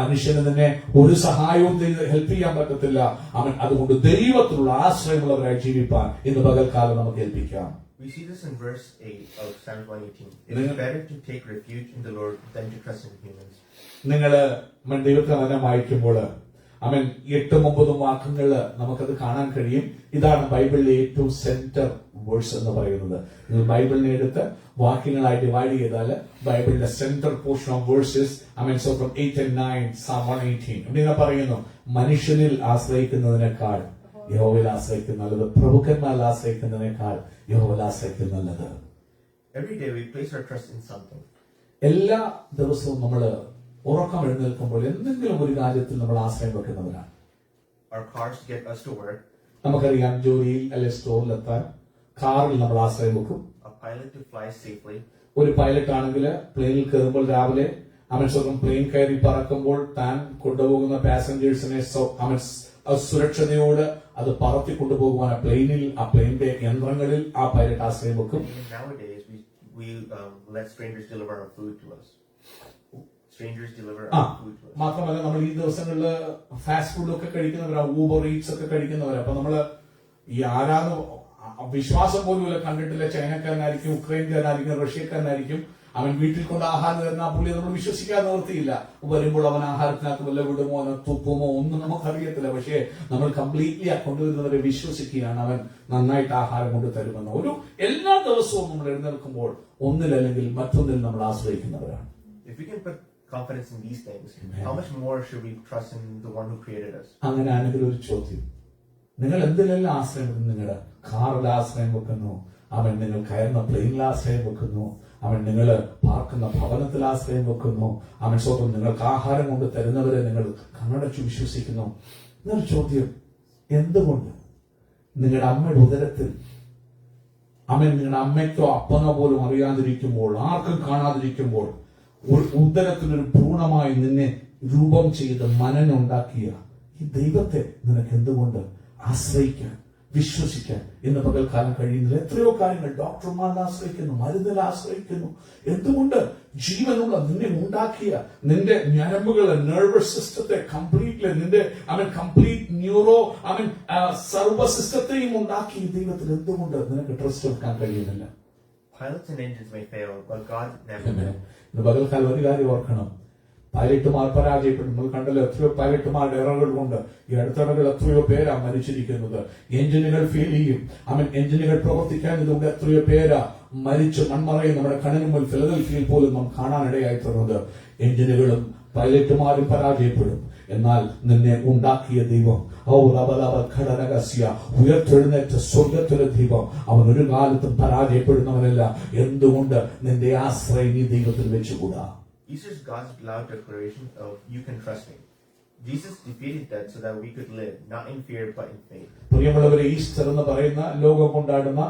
മനുഷ്യന് നിന്നെ ഒരു സഹായവും ഹെൽപ്പ് ചെയ്യാൻ പറ്റത്തില്ല. അവൻ അതുകൊണ്ട് ദൈവത്തിലുള്ള ആശ്രയമുള്ളവരായി ജീവിപ്പാൻ ഇന്ന് പകൽക്കാലം നമുക്ക് ഏൽപ്പിക്കാം. We see this in verse 8 of Psalms 118. It is better to take refuge in the Lord than to trust in humans. നിങ്ങള് ദൈവത്തെ വചനം വായിക്കുമ്പോൾ 8-9 വാക്യങ്ങള് നമുക്കത് കാണാൻ കഴിയും. ഇതാണ് ബൈബിളിലെ ഏറ്റവും സെന്റർ വേഴ്സ് എന്ന് പറയുന്നത്. നിങ്ങൾ ബൈബിളിനെ എടുത്ത് വാക്യങ്ങളായി ഡിവൈഡ് ചെയ്താൽ ബൈബിളിന്റെ centre portion of versus so from 8 and 9 Psalm 118 ഇവിടെ പറയുന്നു, മനുഷ്യനിൽ ആശ്രയിക്കുന്നതിനേക്കാൾ യഹോവയിൽ ആശ്രയിക്കുന്ന നല്ലത്, പ്രഭുക്കന്മാരിൽ ആശ്രയിക്കുന്നതിനേക്കാൾ യഹോവയിൽ ആശ്രയിക്കുന്ന നല്ലത്. Every day we place our trust in something. എല്ലാ ദിവസവും നമ്മള് ഉറക്കം എഴുന്നേൽക്കുമ്പോൾ എന്തെങ്കിലും ഒരു കാര്യത്തിൽ നമ്മൾ ആശ്രയം വെക്കുന്നവരാണ്. Our cars get us to work. നമുക്കറിയാം, ജോലിയിൽ അല്ലെ സ്റ്റോറിലെത്താൻ കാറിൽ നമ്മൾ ആശ്രയം വെക്കും. A pilot to fly safely. ഒരു പൈലറ്റ് ആണെങ്കിൽ പ്ലെയിനിൽ കയറുമ്പോൾ രാവിലെ പ്ലെയിൻ കയറി പറക്കുമ്പോൾ താൻ കൊണ്ടുപോകുന്ന പാസഞ്ചേഴ്സിനെ സുരക്ഷതയോട് അത് പറത്തി കൊണ്ടുപോകുവാൻ ആ പ്ലെയിനിന്റെ യന്ത്രങ്ങളിൽ ആ പൈലറ്റ് ആശ്രയം വെക്കും. Nowadays we let strangers deliver our food to us. മാത്രമല്ല, നമ്മൾ ഈ ദിവസങ്ങളില് ഫാസ്റ്റ് ഫുഡ് ഒക്കെ കഴിക്കുന്നവരാ, ഊബർ ഈറ്റ്സ് ഒക്കെ കഴിക്കുന്നവരാ. അപ്പൊ നമ്മള് ഈ വിശ്വാസം പോലും കണ്ടിട്ടില്ല, ചൈനക്കാരനായിരിക്കും, ഉക്രൈൻകാരനായിരിക്കും, റഷ്യക്കാരനായിരിക്കും, അവൻ വീട്ടിൽ കൊണ്ട് ആഹാരം തരുന്ന പുള്ളി നമ്മൾ വിശ്വസിക്കാൻ നിവൃത്തിയില്ല. വരുമ്പോൾ അവൻ ആഹാരത്തിനകത്ത് വല്ല വിടുമോ, അവനെ തുപ്പുമോ ഒന്നും നമുക്കറിയത്തില്ല. പക്ഷേ നമ്മൾ കംപ്ലീറ്റ്ലി ആ കൊണ്ടുവരുന്നവരെ വിശ്വസിക്കുകയാണ്, അവൻ നന്നായിട്ട് ആഹാരം കൊണ്ട് തരുമെന്ന്. എല്ലാ ദിവസവും നമ്മൾ എഴുന്നേൽക്കുമ്പോൾ ഒന്നിലല്ലെങ്കിൽ മറ്റൊന്നിൽ നമ്മൾ ആശ്രയിക്കുന്നവരാണ്. If we can put confidence in these things, how much more should we trust in the one who created us? അങ്ങനെയാണെങ്കിൽ ഒരു ചോദ്യം, നിങ്ങൾ എന്തിനെല്ലാം ആശ്രയം വെക്കുന്നു? നിങ്ങളുടെ കാറിൽ ആശ്രയം വെക്കുന്നു, അവൻ നിങ്ങൾ കയറുന്ന പ്ലെയിനിൽ ആശ്രയം വെക്കുന്നു, അവൻ നിങ്ങൾ പാർക്കുന്ന ഭവനത്തിൽ ആശ്രയം വെക്കുന്നു, അവൻ സ്വന്തം നിങ്ങൾക്ക് ആഹാരം കൊണ്ട് തരുന്നവരെ നിങ്ങൾ കണ്ണടച്ചു വിശ്വസിക്കുന്നു. എന്നൊരു ചോദ്യം, എന്തുകൊണ്ട് നിങ്ങളുടെ അമ്മയുടെ ഉദരത്തിൽ നിങ്ങളുടെ അമ്മയ്ക്കോ അപ്പനോ പോലും അറിയാതിരിക്കുമ്പോൾ, ആർക്കും കാണാതിരിക്കുമ്പോൾ, ഉദരത്തിനൊരു ഭ്രൂണമായി നിന്നെ രൂപം ചെയ്ത് മനനുണ്ടാക്കിയ ഈ ദൈവത്തെ നിനക്ക് എന്തുകൊണ്ട് ആശ്രയിക്കാൻ, വിശ്വസിക്കാൻ ഇന്ന് പകൽക്കാലം കഴിയുന്നില്ല? എത്രയോ കാര്യങ്ങൾ ഡോക്ടർമാരിൽ ആശ്രയിക്കുന്നു, മരുന്നിൽ ആശ്രയിക്കുന്നു. എന്തുകൊണ്ട് ജീവനുള്ള നിന്നെ ഉണ്ടാക്കിയ നിന്റെ ഞരമ്പുകളെ, നെർവസ് സിസ്റ്റത്തെ കംപ്ലീറ്റ്ലി, നിന്റെ കംപ്ലീറ്റ് ന്യൂറോ സർവ സിസ്റ്റത്തെയും ഉണ്ടാക്കി ഈ ദൈവത്തിൽ എന്തുകൊണ്ട് നിനക്ക് ട്രസ്റ്റ് എടുക്കാൻ കഴിയുന്നില്ല? Pilots and engines may fail, but God never will. ഇന്ന് പകൽക്കാലം ഒരു കാര്യം ഓർക്കണം, പൈലറ്റുമാർ പരാജയപ്പെടും. നമ്മൾ കണ്ടല്ലോ എത്രയോ പൈലറ്റുമാരുടെ ഇറകൾ കൊണ്ട് ഈ അടുത്തിടകൾ എത്രയോ പേരാ മരിച്ചിരിക്കുന്നത്. എഞ്ചിനുകൾ ഫെയിൽ ചെയ്യും, എഞ്ചിനുകൾ പ്രവർത്തിക്കാൻ ഇതുകൊണ്ട് എത്രയോ പേരാ മരിച്ചു മൺമറയും നമ്മുടെ കണ്ണിന് മുന്നിൽ ഫിലദൽഫിയയിൽ പോലും നാം കാണാനിടയായി തീർന്നത്. എഞ്ചിനുകളും പൈലറ്റുമാരും പരാജയപ്പെടും, എന്നാൽ നിന്നെ ഉണ്ടാക്കിയ ദൈവം, ഉയർത്തെഴുന്നേറ്റ സ്വർഗത്തിലെ ദൈവം, അവൻ ഒരു കാലത്തും പരാജയപ്പെടുന്നവനല്ല. എന്തുകൊണ്ട് നിന്റെ ആശ്രയം ഈ ദൈവത്തിൽ വെച്ചുകൂടാ? Easter is God's loud declaration of "You can trust me." Jesus defeated death so that we could live, not in fear but in faith. പ്രിയമുള്ളവരെ, ഈസ്റ്റർ എന്ന് പറയുന്ന ലോകം കൊണ്ടാടുന്ന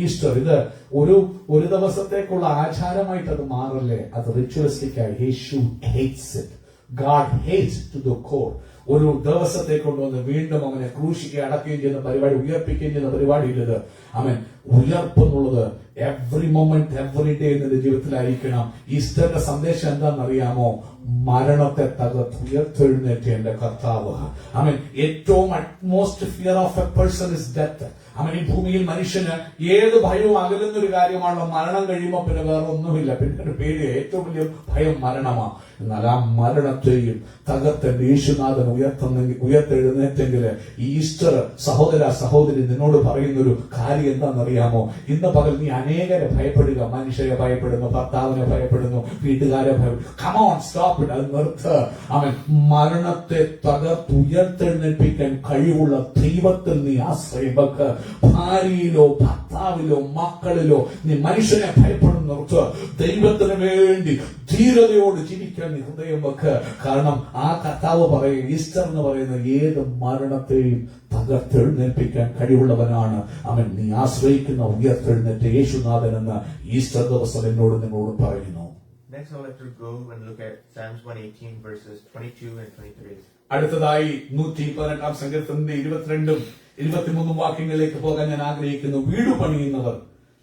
ഈസ്റ്റർ, ഇത് ഒരു ദിവസത്തേക്കുള്ള ആചാരമായിട്ട് അത് മാറല്ലേ, അത് റിച്വലിസ്റ്റിക് ആയി. യേശു hates it. God hates to the core. ഒരു ദിവസത്തെ കൊണ്ടുവന്ന് വീണ്ടും അവനെ ക്രൂശിക്കുക, അടക്കുകയും ചെയ്യുന്ന പരിപാടി, ഉയർപ്പിക്കുകയും ചെയ്യുന്ന പരിപാടിയില്ലത്. ഉയർപ്പെന്നുള്ളത് എവറി മൊമെന്റ് എവറി ഡേ എന്റെ ജീവിതത്തിലായിരിക്കണം. ഈസ്റ്ററിന്റെ സന്ദേശം എന്താണെന്നറിയാമോ? മരണത്തെ തകർത്ത് ഉയർത്തെഴുന്നേറ്റ എന്റെ കർത്താവ്. ഏറ്റവും utmost fear of A person is death. ഈ ഭൂമിയിൽ മനുഷ്യന് ഏത് ഭയവും അകലുന്നൊരു കാര്യമാണല്ലോ. മരണം കഴിയുമ്പോൾ പിന്നെ വേറെ ഒന്നുമില്ല, പിന്നെ പേടി, ഏറ്റവും വലിയ ഭയം മരണമാണ്. എന്നാൽ ആ മരണത്തെയും തകർത്തന്റെ യേശുനാഥൻ ഉയർത്തെഴുന്നേറ്റെങ്കിൽ ഈസ്റ്റർ സഹോദര സഹോദരി നിന്നോട് പറയുന്നൊരു കാര്യം എന്താണെന്നറിയാമോ? ഇന്ന് പകൽ നീ അനേകരെ ഭയപ്പെടുക, മനുഷ്യരെ ഭയപ്പെടുന്നു, ഭർത്താവിനെ ഭയപ്പെടുന്നു, വീട്ടുകാരെ ഭയപ്പെടുന്നു. Come on, stop it. അത് നിർത്ത്. മരണത്തെ തകർത്ത് ഉയർത്തെഴുന്നേൽപ്പിക്കാൻ കഴിവുള്ള ദൈവത്തിൽ നീ ആശ്രയം വെക്ക്. ഭാര്യയിലോ ഭർത്താവിലോ മക്കളിലോ നീ മനുഷ്യനെ ഭയപ്പെടുന്ന നിർത്ത്. ദൈവത്തിന് വേണ്ടി ധീരതയോട് ജീവിക്കാൻ നീ ഹൃദയം വെക്ക്. കാരണം ആ കർത്താവ് പറയും, ഈസ്റ്റർ എന്ന് പറയുന്ന ഏത് മരണത്തെയും തകർത്തെഴുന്നേൽപ്പിക്കാൻ കഴിവുള്ളവനാണ് അവൻ. നീ ആശ്രയിക്കുന്ന ഉയർത്തെഴുന്നേറ്റ യേശുനാഥൻ എന്ന് ഈസ്റ്റർ ദിവസം നിങ്ങളോട് പറയുന്നു. Next, I would like to go and look at Psalms 118 verses 22 and 23. അടുത്തതായി 118 സങ്കീർത്തനത്തിന്റെ 22 23 വാക്യങ്ങളിലേക്ക് പോകാൻ ഞാൻ ആഗ്രഹിക്കുന്നു. വീട് പണിയുന്നവർ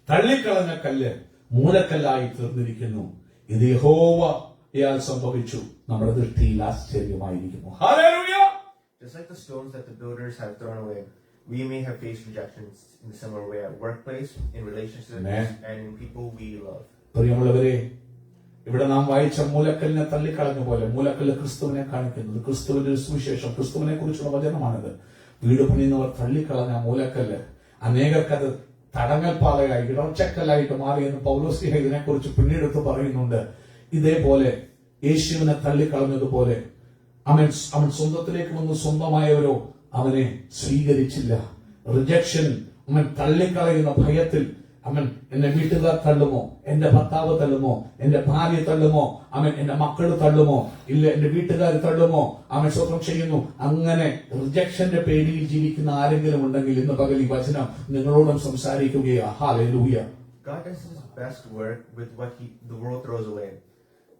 തള്ളിക്കളഞ്ഞ കല്ല് മൂലക്കല്ലായി തീർന്നിരിക്കുന്നു. ഇത് യഹോവയാൽ സംഭവിച്ചു, നമ്മുടെ ദൃഷ്ടിയിൽ ആശ്ചര്യമായിരിക്കുന്നു. Hallelujah. Just like the stones that the builders have thrown away, we may have faced rejections in a similar way at workplace, in relationships, and in people we love. പ്രിയമുള്ളവരെ, ഇവിടെ നാം വായിച്ച മൂലക്കല്ലിനെ തള്ളിക്കളഞ്ഞ പോലെ മൂലക്കല്ല് ക്രിസ്തുവിനെ കാണിക്കുന്നത്. ക്രിസ്തുവിന്റെ ഒരു സുവിശേഷം, ക്രിസ്തുവിനെ കുറിച്ചുള്ള വചനമാണിത്. വീട് പണിയുന്നവർ തള്ളിക്കളഞ്ഞ മൂലക്കല്ല് അനേകർക്കത് തടങ്ങൽപ്പാതയായി, ഇടർച്ചക്കല്ലായിട്ട് മാറിയെന്ന് പൗലോസ്ലീഹ ഇതിനെക്കുറിച്ച് പിന്നീട് പറയുന്നുണ്ട്. ഇതേപോലെ യേശുവിനെ തള്ളിക്കളഞ്ഞതുപോലെ അവൻ സ്വന്തത്തിലേക്ക് വന്ന് സ്വന്തമായവരോ അവനെ സ്വീകരിച്ചില്ല. റിജക്ഷൻ, അവൻ തള്ളിക്കളയുന്ന ഭയത്തിൽ എന്റെ വീട്ടുകാർ തള്ളുമോ, എന്റെ ഭർത്താവ് തള്ളുമോ, എന്റെ ഭാര്യ തള്ളുമോ, എന്റെ മക്കൾ തള്ളുമോ, ഇല്ല എന്റെ വീട്ടുകാർ തള്ളുമോ, സ്വന്തം ചെയ്യുന്നു. അങ്ങനെ റിജക്ഷന്റെ പേരിൽ ജീവിക്കുന്ന ആരെങ്കിലും ഉണ്ടെങ്കിൽ ഇന്ന് പകൽ ഈ വചനം നിങ്ങളോടും സംസാരിക്കുകയാ. Hallelujah. God does his best work with what the world throws away.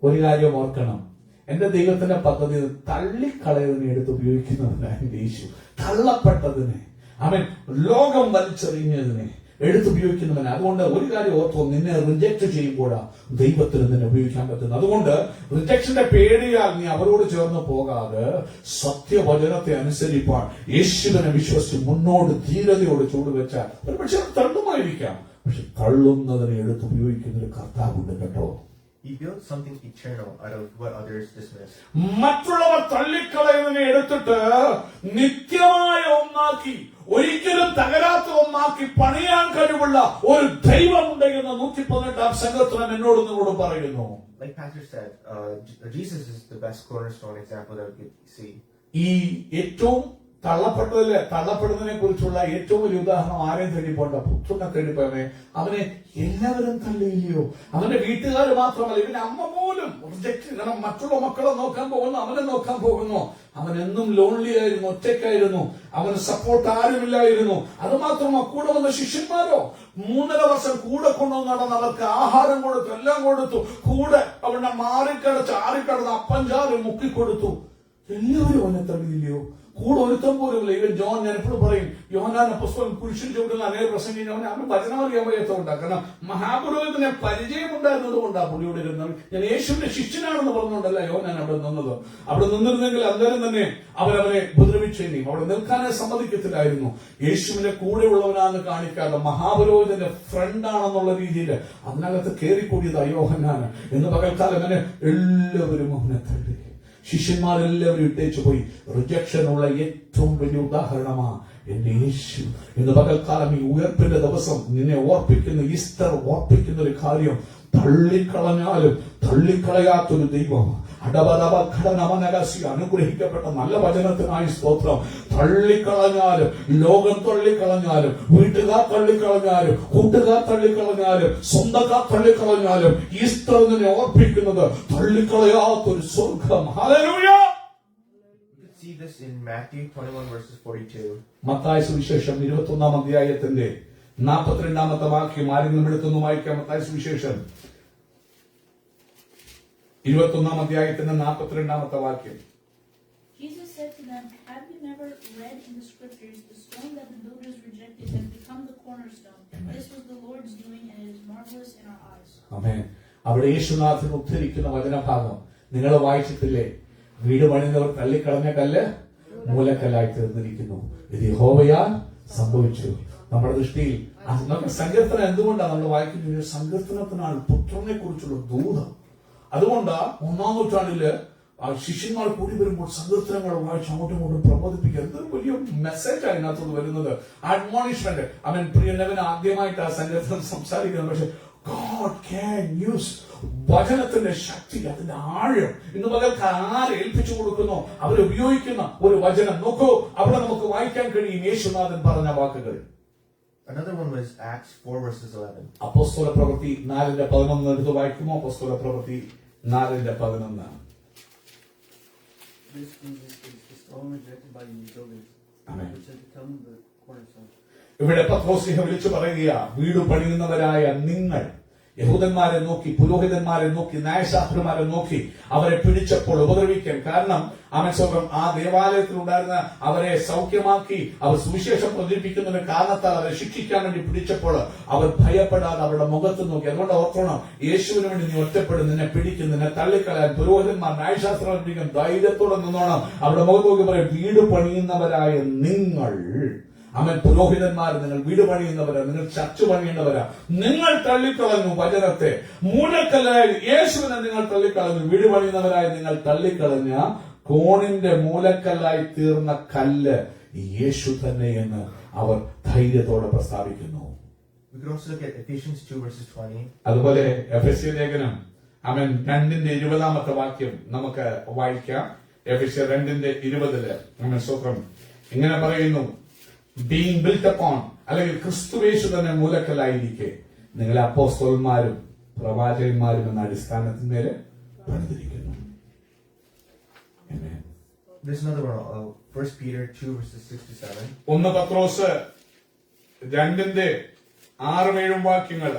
ഒരു കാര്യം ഓർക്കണം, എന്റെ ദൈവത്തിന്റെ പദ്ധതി തള്ളിക്കളയതിനെ എടുത്ത് ഉപയോഗിക്കുന്നതിനാണ് എന്റെ യേശു. തള്ളപ്പെട്ടതിനെ, ലോകം വലിച്ചെറിഞ്ഞതിനെ എടുത്തുപയോഗിക്കുന്നവന്. അതുകൊണ്ട് ഒരു കാര്യം ഓർത്തോ, നിന്നെ റിജക്ട് ചെയ്യുമ്പോഴാ ദൈവത്തിന് നിന്നെ ഉപയോഗിക്കാൻ പറ്റുന്നത്. അതുകൊണ്ട് റിജക്ഷന്റെ പേടിയാൽ നീ അവരോട് ചേർന്ന് പോകാതെ സത്യവചനത്തെ അനുസരിപ്പാൻ യേശുവിനെ വിശ്വസിച്ച് മുന്നോട്ട് ധീരതയോട് ചൂടുവെച്ചാൽ ഒരു പക്ഷെ തള്ളുമായിരിക്കാം, പക്ഷെ തള്ളുന്നതിനെ എടുത്തുപയോഗിക്കുന്ന ഒരു കർത്താവുണ്ട് കേട്ടോ. He built something eternal out of what others dismiss. മറ്റുള്ളവർ തള്ളിക്കളയുന്നതിനെ എടുത്തിട്ട് നിത്യമായ ഒന്നാക്കി, ഒരിക്കലും തകരാത്ത ഒന്നാക്കി പണിയാൻ കഴിവുള്ള ഒരു ദൈവമുണ്ട് എന്ന് 118 സങ്കീർത്തനം എന്നോട് നിങ്ങളോട് പറയുന്നു. Like Pastor said, Jesus is the best cornerstone example that we could see. ഈ ഏറ്റവും തള്ളപ്പെടുന്നതിനെ കുറിച്ചുള്ള ഏറ്റവും വലിയ ഉദാഹരണം ആരെയും തേടിപ്പോണ്ട, പുത്രനെ തേടിപ്പോയവനെ. അവനെ എല്ലാവരും തള്ളിയില്ലയോ? അവന്റെ വീട്ടുകാർ മാത്രമല്ല, ഇവന്റെ അമ്മ പോലും റിജക്ട്. കാരണം മറ്റുള്ള മക്കളെ നോക്കാൻ പോകുന്നു, അവനെ നോക്കാൻ പോകുന്നു. അവൻ എന്നും ലോൺലി ആയിരുന്നു, ഒറ്റയ്ക്കായിരുന്നു. അവന് സപ്പോർട്ട് ആരുമില്ലായിരുന്നു. അത് മാത്രമോ, കൂടെ വന്ന ശിഷ്യന്മാരോ 3.5 വർഷം കൂടെ കൊണ്ടുവന്ന് നടന്ന് അവർക്ക് ആഹാരം കൊടുത്തു, എല്ലാം കൊടുത്തു. കൂടെ അവനെ ആറിക്കടന്ന് അപ്പഞ്ചാറ് മുക്കിക്കൊടുത്തു. എല്ലാവരും അവനെ തള്ളിയില്ലയോ? കൂടെ ഒരുത്തം പോലുമില്ല. ഇവൻ ജോൺ, ഞാൻ എപ്പോഴും പറയും, യോഹന്നാൻ അപ്പോസ്തലൻ കുരിശിൽ ചുവടുന്ന അനേക പ്രസംഗം അവന് വചനം അറിയാൻ വയ്യാത്തതുകൊണ്ടാണ്. കാരണം മഹാപുരോഹിതനെ പരിചയമുണ്ടായിരുന്നത് കൊണ്ടാണ് പുള്ളിയോട് ഇരുന്നത്. ഞാൻ യേശുവിന്റെ ശിഷ്യനാണെന്ന് പറഞ്ഞുകൊണ്ടല്ല യോഹന്നാൻ അവിടെ നിന്നത്. അവിടെ നിന്നിരുന്നെങ്കിൽ അന്നേരം തന്നെ അവരവനെ ഉപദ്രവിച്ചേനെയും. അവിടെ നിൽക്കാനേ സമ്മതിക്കത്തില്ലായിരുന്നു. യേശുവിന്റെ കൂടെയുള്ളവനാന്ന് കാണിക്കാതെ മഹാപുരോഹിതന്റെ ഫ്രണ്ടാണെന്നുള്ള രീതിയിൽ അതിനകത്ത് കയറിക്കൂടിയതാ യോഹന്നാൻ. എന്ന് പകൽക്കാലം അങ്ങനെ എല്ലാവരും അവനെ തള്ളി. ശിഷ്യന്മാരെല്ലാവരും ഇട്ടേച്ചു പോയി. റിജക്ഷനുള്ള ഏറ്റവും വലിയ ഉദാഹരണമാ എന്റെ യേശു. ഇന്ന് പകൽക്കാലം ഈ ഉയർപ്പിന്റെ ദിവസം നിന്നെ ഓർപ്പിക്കുന്ന, ഈസ്റ്റർ ഓർപ്പിക്കുന്ന ഒരു കാര്യം, തള്ളിക്കളഞ്ഞാലും തള്ളിക്കളയാത്തൊരു ദൈവം. അനുഗ്രഹിക്കപ്പെട്ട നല്ല വചനത്തിനായി സ്തോത്രം. തള്ളിക്കളഞ്ഞാലും, ലോകം തള്ളിക്കളഞ്ഞാലും, വീട്ടുകാർ തള്ളിക്കളഞ്ഞാലും, കൂട്ടുകാർ തള്ളിക്കളഞ്ഞാലും, സ്വന്തക്കാർ തള്ളിക്കളഞ്ഞാലും, ഈസ്റ്റർ നിന്നെ ഓർപ്പിക്കുന്നത് തള്ളിക്കളയാത്തൊരു സ്വർഗം. Hallelujah. See this in Matthew 21 verses 42. Mathai സുവിശേഷം 21-ാം അധ്യായത്തിന്റെ 42-ാമത്തെ വാക്യം ആരെങ്കിലും എടുത്തൊന്ന് വായിക്കാം. മത്തായി സുവിശേഷം 21-ാം അധ്യായത്തിന്റെ 42-ാമത്തെ വാക്യം. Jesus said to them, "Have you never read in the scriptures, the stone that the builders rejected has become the cornerstone? This was the Lord's doing, and it is marvelous in our eyes." ആമേൻ. അവിടെ യേശുനാഥൻ ഉദ്ധരിക്കുന്ന വചനഭാഗം നിങ്ങൾ വായിച്ചിട്ടില്ലേ? വീട് പണിയുന്നവർ തള്ളിക്കളഞ്ഞ കല്ല് മൂലക്കല്ലായി തീർന്നിരിക്കുന്നു. ഇത് യഹോവയാൽ സംഭവിച്ചു. നമ്മുടെ ദൃഷ്ടിയിൽ സങ്കീർത്തനം എന്തുകൊണ്ടാണ് നമ്മൾ വായിക്കുന്നത്? സങ്കീർത്തനത്തിനാണ് പുത്രനെ കുറിച്ചുള്ള ദൂതം. അതുകൊണ്ട് 1-ാം നൂറ്റാണ്ടില് ശിഷ്യന്മാർ കൂടി വരുമ്പോൾ സങ്കീർത്തനങ്ങൾ വായിച്ച് അങ്ങോട്ടും ഇങ്ങോട്ടും പ്രബോധിപ്പിക്കുക. എന്തൊരു വലിയ മെസ്സേജ് അതിനകത്തോട് വരുന്നത്. അഡ്മോണിഷ്മെന്റ്. അവൻ പ്രിയനവൻ ആദ്യമായിട്ട് ആ സങ്കീർത്തനം സംസാരിക്കുന്നത്. പക്ഷെ God can use വചനത്തിന്റെ ശക്തി, അതിന്റെ ആഴം ഇന്ന് പകൽക്ക് ആരെ ഏൽപ്പിച്ചു കൊടുക്കുന്നു അവരുപയോഗിക്കുന്ന ഒരു വചനം നോക്കൂ. അവിടെ നമുക്ക് വായിക്കാൻ കഴിയും യേശുനാഥൻ പറഞ്ഞ വാക്കുകൾ. Another one was Acts 4 verses 11. അപ്പോസ്തല പ്രവൃത്തി 4:11 എടുത്ത് വായിക്കുമോ? അപ്പോസ്തല പ്രവൃത്തി 4:11. This is the stone rejected by the builders, Amen. which has become the cornerstone. ഇവിടെ പത്രോസ് വിളിച്ചു പറയുകയാ, വീട് പണിയുന്നവരായ നിങ്ങൾ യഹൂദന്മാരെ നോക്കി, പുരോഹിതന്മാരെ നോക്കി, ന്യായശാസ്ത്രന്മാരെ നോക്കി അവരെ പിടിച്ചപ്പോൾ ഉപദ്രവിക്കാൻ. കാരണം ആ ദേവാലയത്തിൽ ഉണ്ടായിരുന്ന അവരെ സൗഖ്യമാക്കി അവർ സുവിശേഷം പ്രചരിപ്പിക്കുന്നതിന് കാരണത്താൽ അവരെ ശിക്ഷിക്കാൻ വേണ്ടി പിടിച്ചപ്പോൾ അവർ ഭയപ്പെടാതെ അവരുടെ മുഖത്ത് നോക്കി. അതുകൊണ്ട് ഓർക്കണം, യേശുവിന് വേണ്ടി നീ ഒറ്റപ്പെടും, നിന്നെ പിടിക്കും, നിന്നെ തള്ളിക്കളയാൻ പുരോഹിതന്മാർ ന്യായശാസ്ത്രം പിടിക്കും. ധൈര്യത്തോടെ നിന്നോണം. അവരുടെ മുഖത്ത് നോക്കി പറയും, വീട് പണിയുന്നവരായ നിങ്ങൾ. അവൻ പുരോഹിതന്മാർ, നിങ്ങൾ വീട് പണിയുന്നവരാ, നിങ്ങൾ ചർച്ച് പണിയുന്നവരാ, നിങ്ങൾ തള്ളിക്കളഞ്ഞു വചനത്തെ. മൂലക്കല്ലായ യേശുവിനെ നിങ്ങൾ തള്ളിക്കളഞ്ഞു. വീട് പണിയുന്നവരായി നിങ്ങൾ തള്ളിക്കളഞ്ഞ കോണിന്റെ മൂലക്കല്ലായി തീർന്ന കല്ല് യേശു തന്നെ എന്ന് അവർ ധൈര്യത്തോടെ പ്രസ്താവിക്കുന്നു. We could also look at Ephesians 2 verses 20. അതുപോലെ എഫെസ്യ ലേഖനം 2:20 വാക്യം നമുക്ക് വായിക്കാം. എഫെസ്യ 2:20 സ്വന്തം ഇങ്ങനെ പറയുന്നു, ബീങ് ബിൽറ്റ് അപ്പോൺ, അല്ലെങ്കിൽ ക്രിസ്തുവേശു തന്നെ മൂലക്കല്ലായിരിക്കെ നിങ്ങളെ അപ്പോസ്തലന്മാരും പ്രവാചകന്മാരും എന്ന അടിസ്ഥാനത്തിന്മേൽ പണിതിരിക്കുന്നു. There's another one, 1 Peter 2 verses 6 to 7. 1 പത്രോസ് 2:6-7 വാക്യങ്ങൾ.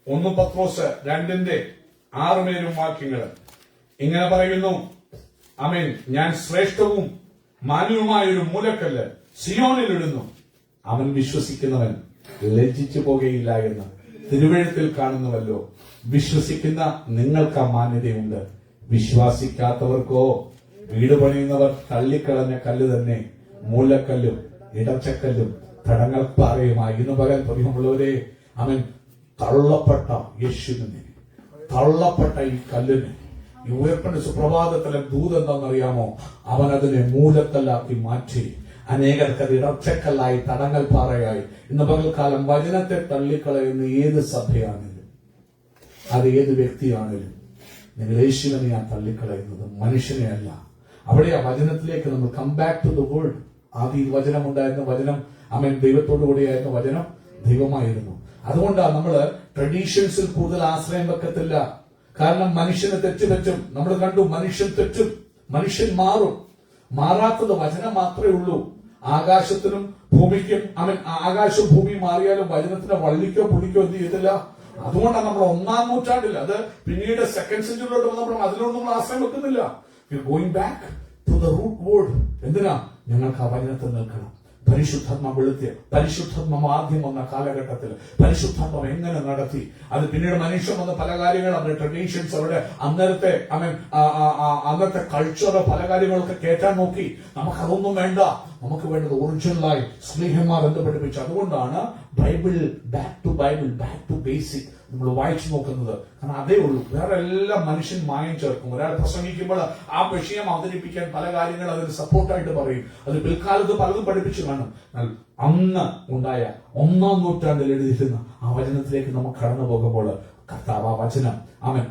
1 പത്രോസ് 2:6-7 വാക്യങ്ങൾ ഇങ്ങനെ പറയുന്നു, ആമേൻ. ഞാൻ ശ്രേഷ്ഠവും മാന്യവുമായൊരു മൂലക്കല്ല് സിയോനിൽ ഇടുന്നു, അവൻ വിശ്വസിക്കുന്നവൻ ലജ്ജിച്ചു പോകുകയില്ല എന്ന് തിരുവെഴുത്തിൽ കാണുന്നുവല്ലോ. വിശ്വസിക്കുന്ന നിങ്ങൾക്ക് ആ മാന്യതയുണ്ട്, വിശ്വാസിക്കാത്തവർക്കോ വീട് പണിയുന്നവർ തള്ളിക്കളഞ്ഞ കല്ല് തന്നെ മൂലക്കല്ലും ഇടച്ചക്കല്ലും തടങ്ങൾപ്പാറയുമായി. ഇന്ന് പകൽ പ്രിയമുള്ളവരെ, അവൻ തള്ളപ്പെട്ട യേശുവിനെ, തള്ളപ്പെട്ട ഈ കല്ലിനെ, ഈ ഉയർപ്പിന്റെ സുപ്രഭാതത്തിലെ ദൂത് എന്താണെന്നറിയാമോ? അവൻ അതിനെ മൂലക്കല്ലാക്കി മാറ്റി. അനേകർക്ക് അത് ഇടച്ചക്കല്ലായി, തടങ്ങൽ പാറയായി. ഇന്ന് പകൽക്കാലം വചനത്തെ തള്ളിക്കളയുന്ന ഏത് സഭയാണെങ്കിലും, അത് ഏത് വ്യക്തിയാണെങ്കിലും, നിങ്ങൾ യേശുവിനെ തള്ളിക്കളയുന്നത്, മനുഷ്യനെ അല്ല. അവിടെ ആ വചനത്തിലേക്ക് നമ്മൾ come back to the world. ആദിയിൽ വചനം ഉണ്ടായിരുന്നു, വചനം ആമേൻ ദൈവത്തോടു കൂടിയായിരുന്നു, വചനം ദൈവമായിരുന്നു. അതുകൊണ്ടാണ് നമ്മള് ട്രഡീഷൻസിൽ കൂടുതൽ ആശ്രയം വെക്കത്തില്ല. കാരണം മനുഷ്യന് തെറ്റുപറ്റും. നമ്മൾ കണ്ടു, മനുഷ്യൻ തെറ്റും, മനുഷ്യൻ മാറും. മാറാത്തത് വചനം മാത്രമേ ഉള്ളൂ. ആകാശത്തിനും ഭൂമിക്കും ആകാശവും ഭൂമിയും മാറിയാലും വചനത്തിന് വള്ളിക്കോ പുള്ളിക്കോ എന്ത് ചെയ്തില്ല. അതുകൊണ്ടാണ് നമ്മൾ 1-ാം നൂറ്റാണ്ടിൽ, അത് പിന്നീട് 2nd സെഞ്ചുറിയിലോട്ട് നമ്മൾ അതിലൊന്നും നമ്മൾ ആശ്രയം വെക്കുന്നില്ല. Going back to the root word. എന്തിനാ? ഞങ്ങൾക്ക് ആ വചനത്തിൽ നിൽക്കണം. പരിശുദ്ധാത്മ വെളുത്തിയ, പരിശുദ്ധാത്മ ആദ്യം വന്ന കാലഘട്ടത്തിൽ പരിശുദ്ധാത്മം എങ്ങനെ നടത്തി, അത് പിന്നീട് മനുഷ്യൻ വന്ന പല കാര്യങ്ങൾ, അവരുടെ ട്രഡീഷൻസ്, അവരുടെ അന്നത്തെ കൾച്ചർ, പല കാര്യങ്ങളൊക്കെ കേട്ടാൻ നോക്കി. നമുക്കതൊന്നും വേണ്ട. നമുക്ക് വേണ്ടത് ഒറിജിനലായി സ്നേഹന്മാർ എന്ത് പഠിപ്പിച്ചു. അതുകൊണ്ടാണ് ബൈബിൾ, ബാക്ക് ടു ബേസിക് നമ്മൾ വായിച്ചു നോക്കുന്നത്. കാരണം അതേ ഉള്ളൂ. വേറെ എല്ലാം മനുഷ്യൻ മായം ചേർക്കും. ഒരാൾ പ്രസംഗിക്കുമ്പോൾ ആ വിഷയം അവതരിപ്പിക്കാൻ പല കാര്യങ്ങൾ അതിന് സപ്പോർട്ടായിട്ട് പറയും. അത് പിൽക്കാലത്ത് പലതും പഠിപ്പിച്ചു കാണും. എന്നാൽ അന്ന് ഉണ്ടായ 1-ാം നൂറ്റാണ്ടിൽ എഴുതിയിരുന്ന ആ വചനത്തിലേക്ക് നമുക്ക് കടന്നു പോകുമ്പോൾ കർത്താവ് ആ വചനം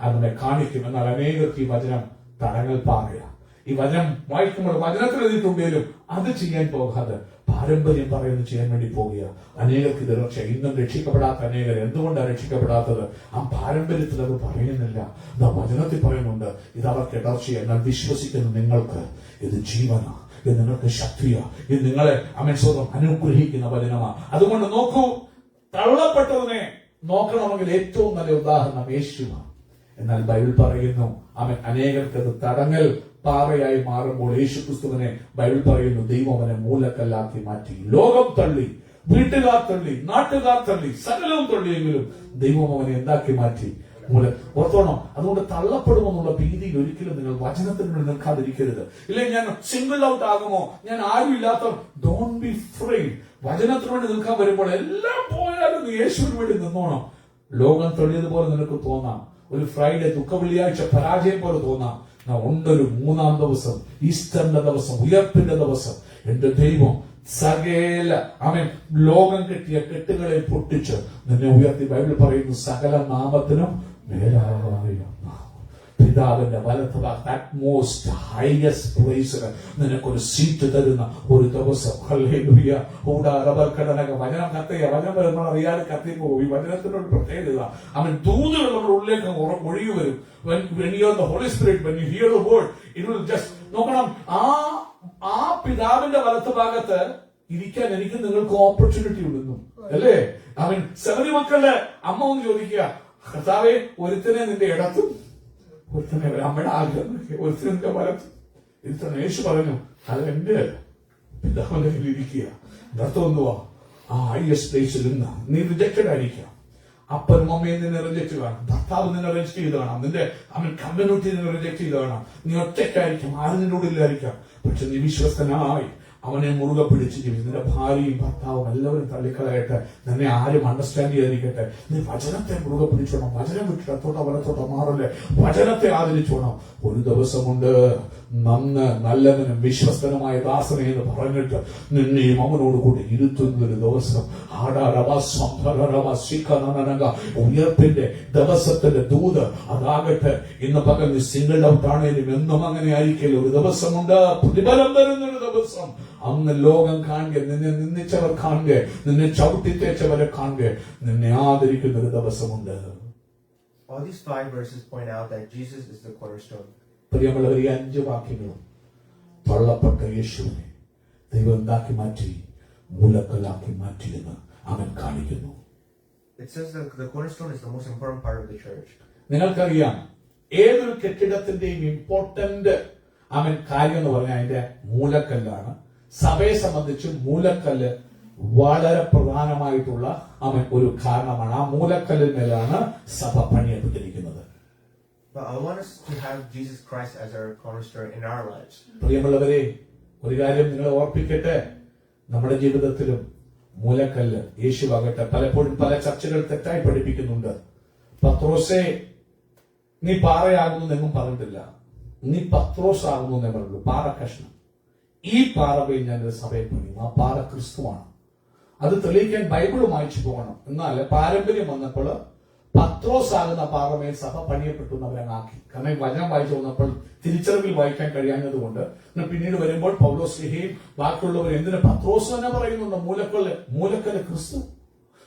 അതിനെ കാണിക്കും. എന്നാൽ അനേകർക്ക് ഈ വചനം തടങ്ങൽ പാറയ. ഈ വചനം വായിക്കുമ്പോൾ വചനത്തിൽ എഴുതിയിട്ടുണ്ടെങ്കിലും അത് ചെയ്യാൻ പോകാതെ പാരമ്പര്യം പറയുന്നത് ചെയ്യാൻ വേണ്ടി പോകുക. അനേകർക്ക് ഇത് രക്ഷ. ഇന്നും രക്ഷിക്കപ്പെടാത്ത അനേകർ. എന്തുകൊണ്ടാണ് രക്ഷിക്കപ്പെടാത്തത്? ആ പാരമ്പര്യത്തിൽ അത് പറയുന്നില്ല. ഇത് വചനത്തിൽ പറയുന്നുണ്ട്. ഇത് അവർക്ക് ഇടർച്ചയാണ്. എന്നാൽ വിശ്വസിക്കുന്ന നിങ്ങൾക്ക് ഇത് ജീവനാ, ഇത് നിങ്ങൾക്ക് ശക്തിയാ, ഇത് നിങ്ങളെ സ്വന്തം അനുഗ്രഹിക്കുന്ന വചനമാ. അതുകൊണ്ട് നോക്കൂ, തള്ളപ്പെട്ടതിനെ നോക്കണമെങ്കിൽ ഏറ്റവും നല്ല ഉദാഹരണം യേശുവാണ്. എന്നാൽ ബൈബിൾ പറയുന്നു അനേകർക്ക് അത് തടങ്ങൽ പാറയായി മാറുമ്പോൾ യേശുക്രിസ്തുവിനെ ബൈബിൾ പറയുന്നു ദൈവം അവനെ മൂലക്കല്ലാക്കി മാറ്റി. ലോകം തള്ളി, വീട്ടുകാർ തള്ളി, നാട്ടുകാർ തള്ളി, സകലവും തള്ളിയെങ്കിലും ദൈവം അവനെ എന്താക്കി മാറ്റി? ഓർത്തോണം. അതുകൊണ്ട് തള്ളപ്പെടുമെന്നുള്ള ഭീതിയിൽ ഒരിക്കലും നിങ്ങൾ വചനത്തിന് വേണ്ടി നിൽക്കാതിരിക്കരുത്. ഇല്ലെങ്കിൽ ഞാൻ സിംഗിൾ ഔട്ട് ആകുമോ, ഞാൻ ആരും ഇല്ലാത്ത, ഡോണ്ട് ബി ഫ്രെയ്ഡ്. വചനത്തിന് വേണ്ടി നിൽക്കാൻ വരുമ്പോൾ എല്ലാം പോയാലും യേശുവിന് വേണ്ടി നിന്നോണം. ലോകം തള്ളിയതുപോലെ നിനക്ക് തോന്നാം. ഒരു ഫ്രൈഡേ, ദുഃഖ വെള്ളിയാഴ്ച പരാജയം പോലെ തോന്നാം. ഉണ്ടൊരു 3-ാം ദിവസം, ഈസ്റ്ററിന്റെ ദിവസം, ഉയർപ്പിന്റെ ദിവസം. എന്റെ ദൈവം സകല ലോകം കെട്ടിയ കെട്ടുകളെ പൊട്ടിച്ച് നിന്നെ ഉയർത്തി. ബൈബിൾ പറയുന്നു സകല നാമത്തിനും മേലായ പിതാവിന്റെ വലത്ത് മോസ്റ്റ് ഹൈയസ്റ്റ് പ്ലേസിൽ നിനക്കൊരു സീറ്റ് തരുന്ന ഒരു ദിവസം. ഹല്ലേലൂയ. വചനം കത്തയ്യ, വചനം വരുമ്പോൾ അറിയാതെ കത്തി പോകും. ഈ വചനത്തിന്റെ ഒരു പ്രത്യേകത, ദൂതുകൾ നമ്മുടെ ഉള്ളിലേക്ക് ഒഴുകി വരും. When you are the Holy Spirit, when you hear the word, it will just നോക്കണം. ആ പിതാവിന്റെ വലത്ത് ഭാഗത്ത് ഇരിക്കാൻ എനിക്ക് നിങ്ങൾക്ക് ഓപ്പർച്യൂണിറ്റി ഉണ്ടെന്നും അല്ലേ? 70 മക്കളുടെ അമ്മ ഒന്ന് ചോദിക്കുക, കർത്താവേ ഒരുത്തനെ നിന്റെ ഇടത്തും ഒരുത്തനെ, അമ്മയുടെ ആഗ്രഹം, ഒരുത്തനെ നിന്റെ വലത്തും ഇരുത്തണം. യേശു പറഞ്ഞു അത് എന്റെ പിതാവിന്റെ കയ്യിൽ ഇരിക്കുക. അർത്ഥം എന്തുവാ? ആ ഹൈയസ്റ്റ് പ്ലേസിൽ നിന്ന് നീ റിജക്റ്റഡ് ആയിരിക്കാം. അപ്പനും അമ്മയും നിന്നെ റിജക്ട് കാണാം, ഭർത്താവ് നിന്നെ റിജക്ട് ചെയ്ത് കാണാം, നിന്റെ കമ്മ്യൂണിറ്റി നിന്നെ റിജക്ട് ചെയ്ത് കാണാം, നീ ഒറ്റയ്ക്കായിരിക്കും, ആരും നിന്റെ ഉള്ളിലായിരിക്കാം. പക്ഷെ നീ വിശ്വസ്തനായി അവനെ മുറുകെ പിടിച്ച് ജീവിച്ചു. നിന്റെ ഭാര്യയും ഭർത്താവും എല്ലാവരും തള്ളിക്കളയട്ടെ, നിന്നെ ആരും അണ്ടർസ്റ്റാൻഡ് ചെയ്യാതിരിക്കട്ടെ. നീ വചനത്തെ മുറുകെ പിടിച്ചോണം. വചനം വിട്ടിട്ട് അത്തോട്ടോ വലത്തോട്ടോ മാറല്ലേ, വചനത്തെ ആദരിച്ചോണം. ഒരു ദിവസമുണ്ട് നല്ലവനും വിശ്വസ്തനുമായ ദാസനെ എന്ന് പറഞ്ഞിട്ട് നിന്നെയും അവനോട് കൂടി ഇരുത്തുന്നൊരു ദിവസം. ഉയർപ്പിന്റെ ദിവസത്തിന്റെ ദൂത് അതാകട്ടെ. ഇന്ന് പകൽ നീ സിംഗിൾ ഔട്ട് ആണേലും എന്നും അങ്ങനെ ആയിരിക്കില്ല. ഒരു ദിവസമുണ്ട്, പ്രതിഫലം തരുന്നൊരു ദിവസം. അന്ന് ലോകം കാണുക, നിന്നെ നിന്ദിച്ചവർ കാണുക, നിന്നെ ചവിട്ടി തേച്ചവരെ കാണുക, നിന്നെ ആദരിക്കുന്ന ഒരു ദിവസമുണ്ട്. All these 5 verses point out that Jesus is the cornerstone. പ്രിയമുള്ളവർ, ഈ 5 വാക്യങ്ങളും തള്ളപ്പെട്ട യേശുവിനെ ദൈവം എന്താക്കി മാറ്റി? മൂലക്കല്ലാക്കി മാറ്റിയെന്ന് അവൻ കാണിക്കുന്നു. It says that the cornerstone is the most important part of the church. നിങ്ങൾക്കറിയാം, ഏതൊരു കെട്ടിടത്തിന്റെയും ഇമ്പോർട്ടന്റ് കാര്യം എന്ന് പറഞ്ഞാൽ അതിന്റെ മൂലക്കല്ലാണ്. സഭയെ സംബന്ധിച്ച് മൂലക്കല്ല് വളരെ പ്രധാനമായിട്ടുള്ള ഒരു കാരണമാണ്. ആ മൂലക്കല്ലിന്മേലാണ് സഭ പണിയപ്പെട്ടിരിക്കുന്നത്. But I want us to have Jesus Christ as our cornerstone in our lives. പ്രിയമുള്ളവരെ, ഒരു കാര്യം നിങ്ങളെ ഓർപ്പിക്കട്ടെ, നമ്മുടെ ജീവിതത്തിലും മൂലക്കല്ല് യേശുവാകട്ടെ. പലപ്പോഴും പല ചർച്ചകൾ തെറ്റായി പഠിപ്പിക്കുന്നുണ്ട്. പത്രോസേ നീ പാറയാകുന്നു എന്നും പറഞ്ഞിട്ടില്ല, നീ പത്രോസ് ആകുന്നു എന്നേ പറഞ്ഞുള്ളൂ. പാറ കഷ്ണം. ഈ പാറയിൽ ഞാൻ ഒരു സഭയെ പണിയും. ആ പാറ ക്രിസ്തുവാണ്. അത് തെളിയിക്കാൻ ബൈബിൾ വായിച്ചു പോകണം. എന്നാൽ പാരമ്പര്യം വന്നപ്പോൾ പത്രോസ് ആകുന്ന പാറമേൽ സഭ പണിയപ്പെട്ടു എന്ന് അവരങ്ങാക്കി. കാരണം ഈ വചനം വായിച്ചു വന്നപ്പോൾ തിരിച്ചറിവിൽ വായിക്കാൻ കഴിയാഞ്ഞത് കൊണ്ട് പിന്നീട് വരുമ്പോൾ പൗലോസ്ലീഹയും ബാക്കിയുള്ളവർ എന്തിന് പത്രോസ് തന്നെ പറയുന്നുണ്ട്, മൂലക്കല്ല് ക്രിസ്തു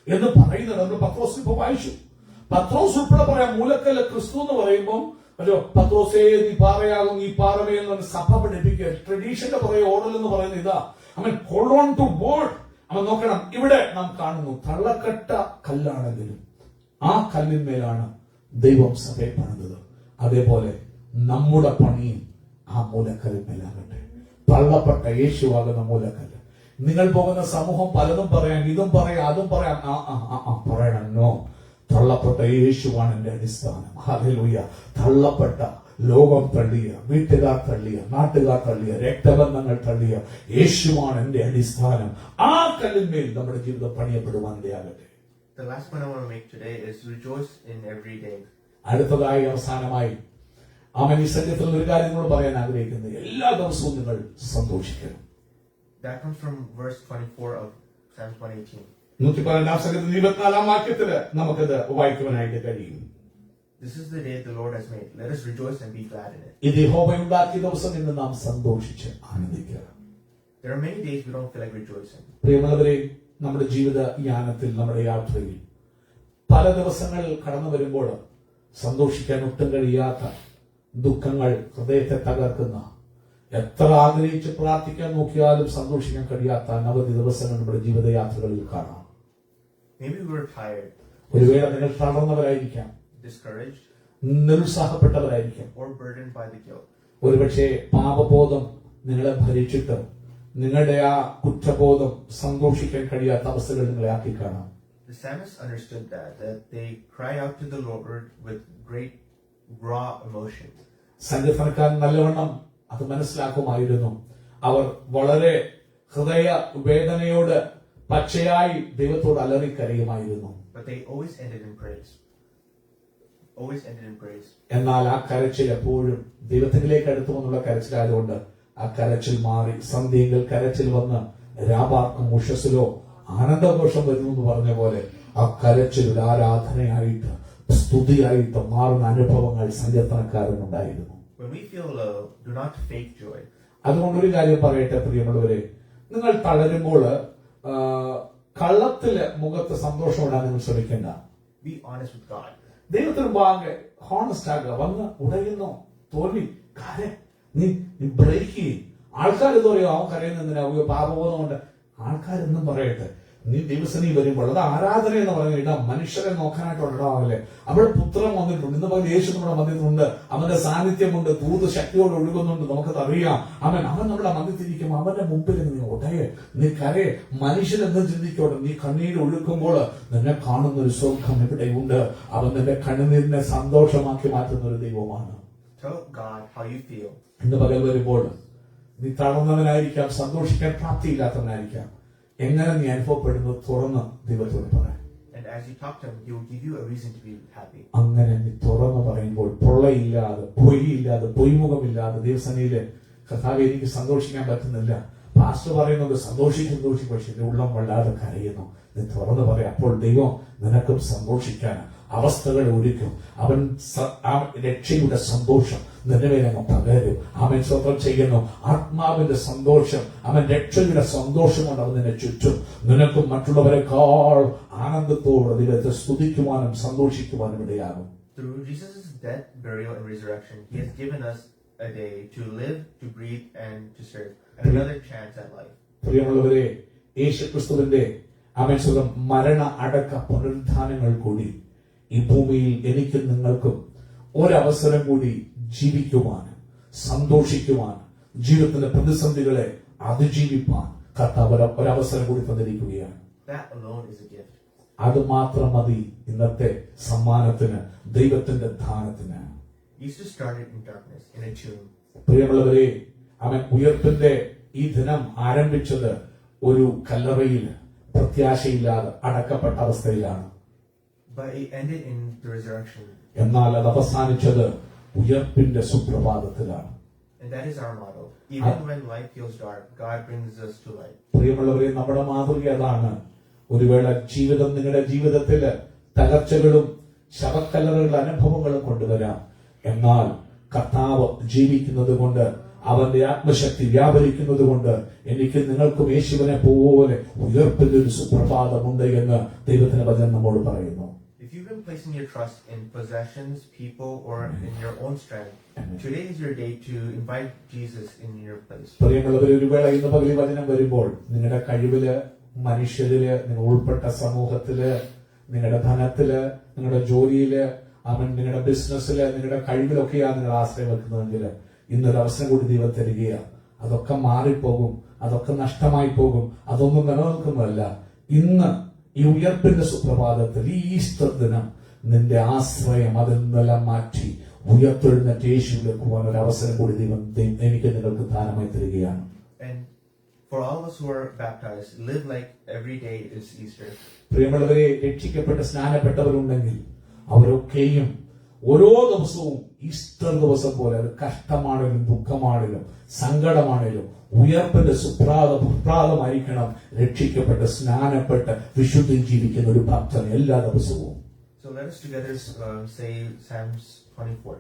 എന്ന് പറയുന്നത്. നമ്മൾ പത്രോസ് ഇപ്പൊ വായിച്ചു. പത്രോസ് ഉൾപ്പെടെ പറയാം മൂലക്കല്ല് ക്രിസ്തു എന്ന് പറയുമ്പോൾ അല്ലോ പത്രോസേ നീ പാറയാകും, ഈ പാറമേൽ നിന്ന് സഭ പഠിപ്പിക്കുക. ട്രഡീഷന്റെ പുറകെ ഓർഡർ എന്ന് പറയുന്നത് ഇതാ. Hold on to word. നോക്കണം, ഇവിടെ നാം കാണുന്നു തള്ളക്കട്ട കല്ലാണെങ്കിലും ആ കല്ലിന്മേലാണ് ദൈവം സഭയെ പണിതത്. അതേപോലെ നമ്മുടെ പണിയും ആ മൂലക്കല്ലിന്മേലാകട്ടെ. തള്ളപ്പെട്ട യേശുവാകുന്ന മൂലക്കല്ല്. നിങ്ങൾ പോകുന്ന സമൂഹം പലതും പറയാം, ഇതും പറയാം, അതും പറയാം. പറയണം, നോ, തള്ളപ്പെട്ട യേശുവാണ് എന്റെ അടിസ്ഥാനം. ഹല്ലേലൂയ. തള്ളപ്പെട്ട, ലോകം തള്ളിയ, വീട്ടുകാർ തള്ളിയ, നാട്ടുകാർ തള്ളിയ, രക്തബന്ധങ്ങൾ തള്ളിയ യേശുവാണ് എന്റെ അടിസ്ഥാനം. ആ കല്ലിന്മേൽ നമ്മുടെ ജീവിതം പണിയപ്പെടുവാൻ ഇടയാകട്ടെ. The last point I want to make today is rejoice in every day. അടുത്തതായി അവസാനമായി ഈ സത്യത്തിൽ ഒരു കാര്യം കൂടെ പറയാൻ ആഗ്രഹിക്കുന്നത്, എല്ലാ ദിവസവും നിങ്ങൾ സന്തോഷിക്കണം. That comes from verse 24 of Psalms 118. 114 വാക്യത്തില് നമുക്കത് വായിക്കുവാനായിട്ട് കഴിയും. This is the day the Lord has made. Let us rejoice and be glad in it. ഇത് യഹോവയുണ്ടാക്കിയ ദിവസം ഇന്ന് നാം സന്തോഷിച്ച് ആനന്ദിക്കുക. There are many days we don't feel like rejoicing. പ്രിയമുള്ളവരെ, നമ്മുടെ ജീവിത യാനത്തിൽ, നമ്മുടെ യാത്രയിൽ പല ദിവസങ്ങൾ കടന്നു വരുമ്പോൾ സന്തോഷിക്കാൻ ഒട്ടും കഴിയാത്ത ദുഃഖങ്ങൾ ഹൃദയത്തെ തകർക്കുന്ന, എത്ര ആഗ്രഹിച്ച് പ്രാർത്ഥിക്കാൻ നോക്കിയാലും സന്തോഷിക്കാൻ കഴിയാത്ത അനവധി ദിവസങ്ങൾ നമ്മുടെ ജീവിതയാത്രകളിൽ കാണാം. Maybe we were tired, ഒരുവേള നിങ്ങൾ തളർന്നവരായിരിക്കാം, discouraged, നിരുത്സാഹപ്പെട്ടവരായിരിക്കാം. or burdened by the guilt. ഒരുപക്ഷെ പാപബോധം നിങ്ങളെ ഭരിച്ചിട്ട് നിങ്ങളുടെ ആ കുറ്റബോധം സന്തോഷിക്കാൻ കഴിയാത്ത അവസ്ഥകൾ നിങ്ങളെ ആക്കി കാണാം. The psalmist understood that they cry out to the Lord with great raw emotion. സങ്കീർത്തനക്കാരൻ നല്ലവണ്ണം അത് മനസ്സിലാക്കുമായിരുന്നു. അവർ വളരെ ഹൃദയ വേദനയോട് പച്ചയായി ദൈവത്തോട് അലറിക്കരയുമായിരുന്നു. But they always ended in praise. Always ended in praise. എന്നാൽ ആ കരച്ചിൽ എപ്പോഴും ദൈവത്തിലേക്ക് അടുത്തു വന്നുള്ള കരച്ചിലായതുകൊണ്ട് ആ കരച്ചിൽ മാറി സന്ധ്യയെങ്കിൽ കരച്ചിൽ വന്ന് രാപാർക്കും ഉഷസ്സിലോ ആനന്ദഘോഷം വരുന്നു എന്ന് പറഞ്ഞ പോലെ ആ കരച്ചിൽ ഒരു ആരാധനയായിട്ട്, സ്തുതിയായിട്ട് മാറുന്ന അനുഭവങ്ങൾ സങ്കീർത്തനക്കാരനുണ്ടായിരുന്നു. When we feel low, do not fake joy. അതുകൊണ്ടൊരു കാര്യം പറയട്ടെ പ്രിയമുള്ളവരെ, നിങ്ങൾ തളരുമ്പോൾ കള്ളത്തില് മുഖത്ത് സന്തോഷം ഇടാൻ നിങ്ങൾ ശ്രമിക്കേണ്ട. Be honest with God. ദൈവത്തിന് ബാങ്ക് ഹോണസ്റ്റ് ആകുക. വന്ന് ഉടയുന്നോ തോൽവി കാര്യം നീ ബ്രേക്ക് ചെയ്യും. ആൾക്കാർ ഇത് പറയോ അവൻ കരയുന്നതിനാ പാപബോധം കൊണ്ട്. ആൾക്കാരെന്നും പറയട്ടെ, നീ ദിവസനീ വരുമ്പോൾ അത് ആരാധന എന്ന് പറയുന്ന ഇടം മനുഷ്യരെ നോക്കാനായിട്ടുള്ള ഇടമാവല്ലേ. അവിടെ പുത്രൻ വന്നിട്ടുണ്ട്, ഇന്ന് പകൽ യേശു നമ്മുടെ മധ്യത്തിലുണ്ട്, അവന്റെ സാന്നിധ്യമുണ്ട്, തൂത് ശക്തിയോട് ഒഴുകുന്നുണ്ട്, നമുക്കത് അറിയാം. അവൻ നമ്മുടെ മധ്യത്തിരിക്കും. അവന്റെ മുമ്പിൽ നീ ഉടയെ, നീ കരയെ. മനുഷ്യരെന്തും ചിന്തിക്കോട്ടെ, നീ കണ്ണീര് ഒഴുക്കുമ്പോൾ നിന്നെ കാണുന്ന ഒരു സ്വർഗം ഇവിടെയുണ്ട്. അവൻ നിന്റെ കണ്ണുനീരിനെ സന്തോഷമാക്കി മാറ്റുന്ന ഒരു ദൈവമാണ്. Tell God how you feel. ഇന്ന് പകൽ വരുമ്പോൾ നീ തളർന്നവനായിരിക്കാം, സന്തോഷിക്കാൻ പ്രാപ്തിയില്ലാത്തവനായിരിക്കാം. എങ്ങനെ നീ അനുഭവപ്പെടുന്നു തുറന്ന് ദൈവത്തോട് പറയാം. And as you talk to him, he will give you a reason to be happy. അങ്ങനെ നീ തുറന്ന് പറയുമ്പോൾ പൊള്ളയില്ലാതെ, പൊയ്യില്ലാതെ, പൊയ്മുഖമില്ലാതെ ദിവസനയില് കർത്താവേ എനിക്ക് സന്തോഷിക്കാൻ പറ്റുന്നില്ല, പാസ്റ്റർ പറയുന്നത് സന്തോഷിക്കും, പക്ഷെ എന്റെ ഉള്ളം വല്ലാതെ കരയുന്നു, നീ തുറന്ന് പറയാം. അപ്പോൾ ദൈവം നിനക്കും സന്തോഷിക്കാൻ അവസ്ഥകൾ ഒരുക്കും. അവൻ രക്ഷയുടെ സന്തോഷം നിന്റെ മേലങ്ങ് പകരും. അവൻ സ്വന്തം ചെയ്യുന്നു ആത്മാവിന്റെ സന്തോഷം, അവൻ രക്ഷയുടെ സന്തോഷം കൊണ്ട് അവൻ നിന്നെ ചുറ്റും. നിനക്കും മറ്റുള്ളവരെക്കാൾ ആനന്ദത്തോടെ ദൈവത്തെ സ്തുതിക്കുവാനും സന്തോഷിക്കുവാനും ഇടയാകും. Through Jesus' death, burial, and resurrection, he has given us a day to live, to breathe, and to serve, and another chance at life. പ്രിയമുള്ളവരെ, യേശുക്രിസ്തുവിന്റെ അവൻ സ്വന്തം മരണ അടക്ക പുനരുത്ഥാനങ്ങൾ കൂടി ഈ ഭൂമിയിൽ എനിക്കും നിങ്ങൾക്കും ഒരവസരം കൂടി ജീവിക്കുവാൻ, സന്തോഷിക്കുവാൻ, ജീവിതത്തിന്റെ പ്രതിസന്ധികളെ അതിജീവിപ്പാൻ കർത്താവ് ഒരവസരം കൂടി തന്നിരിക്കുകയാണ്. That alone is a gift. അത് മാത്രം മതി ഇന്നത്തെ സമ്മാനത്തിന്, ദൈവത്തിന്റെ ദാനത്തിന്. Jesus started in darkness, in a tomb. പ്രിയമുള്ളവരെ, അവൻ ഉയർപ്പിന്റെ ഈ ദിനം ആരംഭിച്ചത് ഒരു കല്ലറയിൽ പ്രത്യാശയില്ലാതെ അടക്കപ്പെട്ട അവസ്ഥയിലാണ്. But it ended in the resurrection. എന്നാൽ അത് അവസാനിച്ചത് ഉയർപ്പിന്റെ സുപ്രഭാതത്തിലാണ്. And that is our motto. Even when life feels dark, God brings us to light. പ്രിയമുള്ളവരെ, നമ്മുടെ മാതൃക അതാണ്. ഒരു വേള ജീവിതം, നിങ്ങളുടെ ജീവിതത്തില് തകർച്ചകളും ശവക്കല്ലറുകളുടെ അനുഭവങ്ങളും കൊണ്ടുവരാം. എന്നാൽ കർത്താവ് ജീവിക്കുന്നത് കൊണ്ട്, അവന്റെ ആത്മശക്തി വ്യാപരിക്കുന്നത് കൊണ്ട് എനിക്ക് നിങ്ങൾക്കും യേശുവിനെ പോലെ ഉയർപ്പിന്റെ ഒരു സുപ്രഭാതമുണ്ട് എന്ന് ദൈവത്തിന്റെ വചനം നമ്മോട് പറയുന്നു. If you've been placing your trust in possessions, people, or in your own strength, today is your day to invite Jesus in your place. പ്രിയമുള്ളവരെ, ഒരു വേള ഇന്ന് പകൽ വചനം വരുമ്പോൾ നിങ്ങളുടെ കഴിവില്, മനുഷ്യരില്, നിങ്ങൾ ഉൾപ്പെട്ട സമൂഹത്തില്, നിങ്ങളുടെ ധനത്തില്, നിങ്ങളുടെ ജോലിയില്, നിങ്ങളുടെ ബിസിനസ്സില്, നിങ്ങളുടെ കഴിവിലൊക്കെയാണ് നിങ്ങൾ ആശ്രയം വെക്കുന്നതെങ്കിൽ ഇന്നൊരു അവസരം കൂടി ദൈവം തരികയാണ്. അതൊക്കെ മാറിപ്പോകും, അതൊക്കെ നഷ്ടമായി പോകും, അതൊന്നും നിലനിൽക്കുന്നതല്ല. ഇന്ന് ഈ ഉയർപ്പിന്റെ സുപ്രഭാതത്തിൽ, ഈ ഈസ്റ്റർ ദിനം, നിന്റെ ആശ്രയം അതിൽ നിന്നെല്ലാം മാറ്റി ഉയർത്തെഴുന്നേറ്റ് യേശുവിലേക്ക് പോകാൻ ഒരു അവസരം കൂടി ദൈവം എനിക്ക് നിങ്ങൾക്ക് ദാനമായി തരികയാണ്. And for all of us who are baptized, live like every day is Easter. പ്രിയമുള്ളവരെ, രക്ഷിക്കപ്പെട്ട് സ്നാനപ്പെട്ടവരുണ്ടെങ്കിൽ അവരൊക്കെയും ഓരോ ദിവസവും ഈസ്റ്റർ ദിവസം പോലെ, അത് കഷ്ടമാണെങ്കിലും ദുഃഖമാണെങ്കിലും സങ്കടമാണെങ്കിലും ഉയർപ്പിന്റെ സുപ്രഭാതമായിരിക്കണം രക്ഷിക്കപ്പെട്ട് സ്നാനപ്പെട്ട് വിശുദ്ധി ജീവിക്കുന്ന ഒരു ഭക്തൻ എല്ലാ ദിവസവും. So let us together say Psalms 24.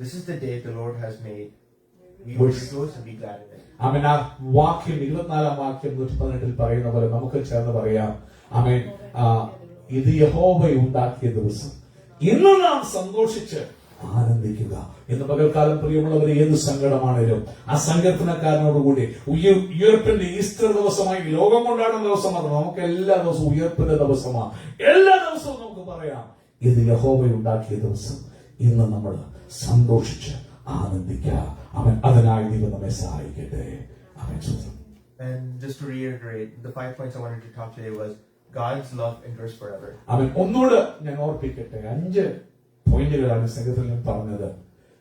This is the day the Lord has made. We will rejoice and be glad in it. ആമേൻ. ആ വാക്യം 24-ാം വാക്യം 118 പറയുന്ന പോലെ നമുക്ക് ചേർന്ന് പറയാം. ആമേൻ. ഇത് യഹോവ ഉണ്ടാക്കിയ ദിവസം, ഇന്ന് നാം സന്തോഷിച്ച് ആനന്ദിക്കുക. ഇന്ന് പകൽക്കാലം പ്രിയമുള്ളവരെ, ഏത് സങ്കടമാണേലും ആ സങ്കീർത്തനക്കാരനോടുകൂടി ഉയർപ്പിന്റെ ഈസ്റ്റർ ദിവസമായി ലോകം കൊണ്ടാടുന്ന ദിവസമാണ്. നമുക്ക് എല്ലാ ദിവസവും ഉയർപ്പിന്റെ ദിവസമാണ്. എല്ലാ ദിവസവും നമുക്ക് പറയാം, ഇത് യഹോവ ഉണ്ടാക്കിയ ദിവസം, ഇന്ന് നമ്മൾ സന്തോഷിച്ച് ആനന്ദിക്കുക. അവൻ അതിനായി ദൈവം നമ്മെ സഹായിക്കട്ടെ. അവൻ സുഖം. And just to reiterate, the 5 points I wanted to talk today was God's love endures forever. അവൻ ഒന്നുകൂടെ ഞാൻ ഓർപ്പിക്കട്ടെ, 5 പോയിന്റുകളാണ് സംഘത്തിൽ ഞാൻ പറഞ്ഞത്.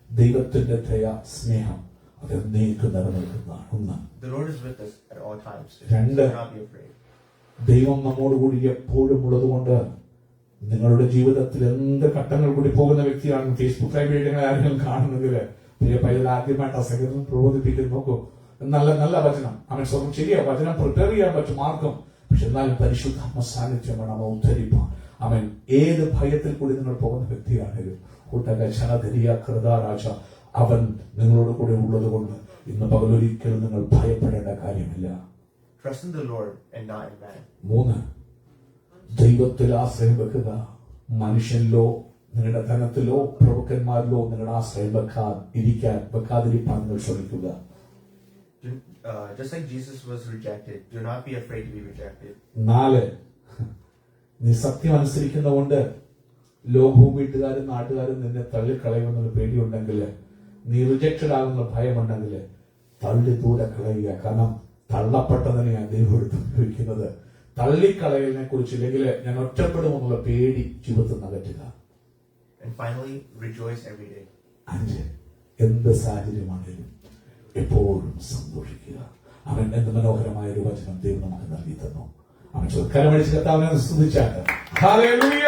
ദൈവത്തിന്റെ ദയ, സ്നേഹം അത് എന്നേക്കും നിലനിൽക്കുന്നതാണ്. 1. The Lord is with us at all times. So 2. do not be afraid. ദൈവം നമ്മോടുകൂടി എപ്പോഴും ഉള്ളതുകൊണ്ട് നിങ്ങളുടെ ജീവിതത്തിൽ എന്ത് ഘട്ടങ്ങൾ കൂടി പോകുന്ന വ്യക്തിയാണ് ഫേസ്ബുക്ക് ലൈവ് വീഡിയോകൾ ആരെങ്കിലും കാണുന്നെങ്കിൽ പ്രിയ പൈതൽ ആദ്യമായിട്ട് ആ സംഘത്തിൽ പ്രബോധിപ്പിക്കുന്നു. നോക്കൂ, നല്ല വചനം. അവൻ സ്വന്തം ശരിയാ, വചനം പ്രിപ്പയർ ചെയ്യാൻ പറ്റും ആർക്കും. പക്ഷെ എന്നാലും പരിശുദ്ധാത്മ സാന്നിധ്യം വേണം അവൻ ഉദ്ധരിപ്പാൻ. അവൻ ഏത് ഭയത്തിൽ കൂടി നിങ്ങൾ പോകുന്ന വ്യക്തിയാണെങ്കിലും കൃതാരാജ അവൻ നിങ്ങളോട് കൂടെ ഉള്ളത് കൊണ്ട് ഇന്ന് പകലൊരിക്കലും നിങ്ങൾ ഭയപ്പെടേണ്ട കാര്യമില്ല. Trust in the Lord and not in man. 3. ദൈവത്തിൽ ആശ്രയം വെക്കുക. മനുഷ്യനിലോ നിങ്ങളുടെ ധനത്തിലോ പ്രഭുക്കന്മാരിലോ നിങ്ങളുടെ ആശ്രയം വെക്കാതിരിക്കാൻ നിങ്ങൾ ശ്രമിക്കുക. Just like Jesus was rejected, do not be afraid to be rejected. 4. നീ സത്യം അനുസരിക്കുന്നതുകൊണ്ട് ലോകവും വീട്ടുകാരും നാട്ടുകാരും നിന്നെ തള്ളിക്കളയുമെന്നുള്ള പേടിയുണ്ടെങ്കിൽ, നീ റിജക്റ്റഡ് ആകുന്ന ഭയമുണ്ടെങ്കിൽ തള്ളി ദൂരെ കളയുക. കാരണം തള്ളപ്പെട്ടതിനെയാണ് ദൈവം എടുത്തുവയ്ക്കുന്നത്. തള്ളിക്കളയലിനെ കുറിച്ചില്ലെങ്കിൽ ഞാൻ ഒറ്റപ്പെടുമെന്നുള്ള പേടി ജീവിതത്തിൽ നകറ്റുക. And finally, rejoice every day. 5. എന്ത് സാഹചര്യമാണെങ്കിലും എപ്പോഴും സന്തോഷിക്കുക. അവൻ എന്ത് മനോഹരമായ ഒരു വചനം ദൈവം നമുക്ക് നൽകി തന്നു. അവൻ കരമടിച്ച് കർത്താവിനെ സ്തുതിച്ചാട്ട്. ഹല്ലേലൂയ.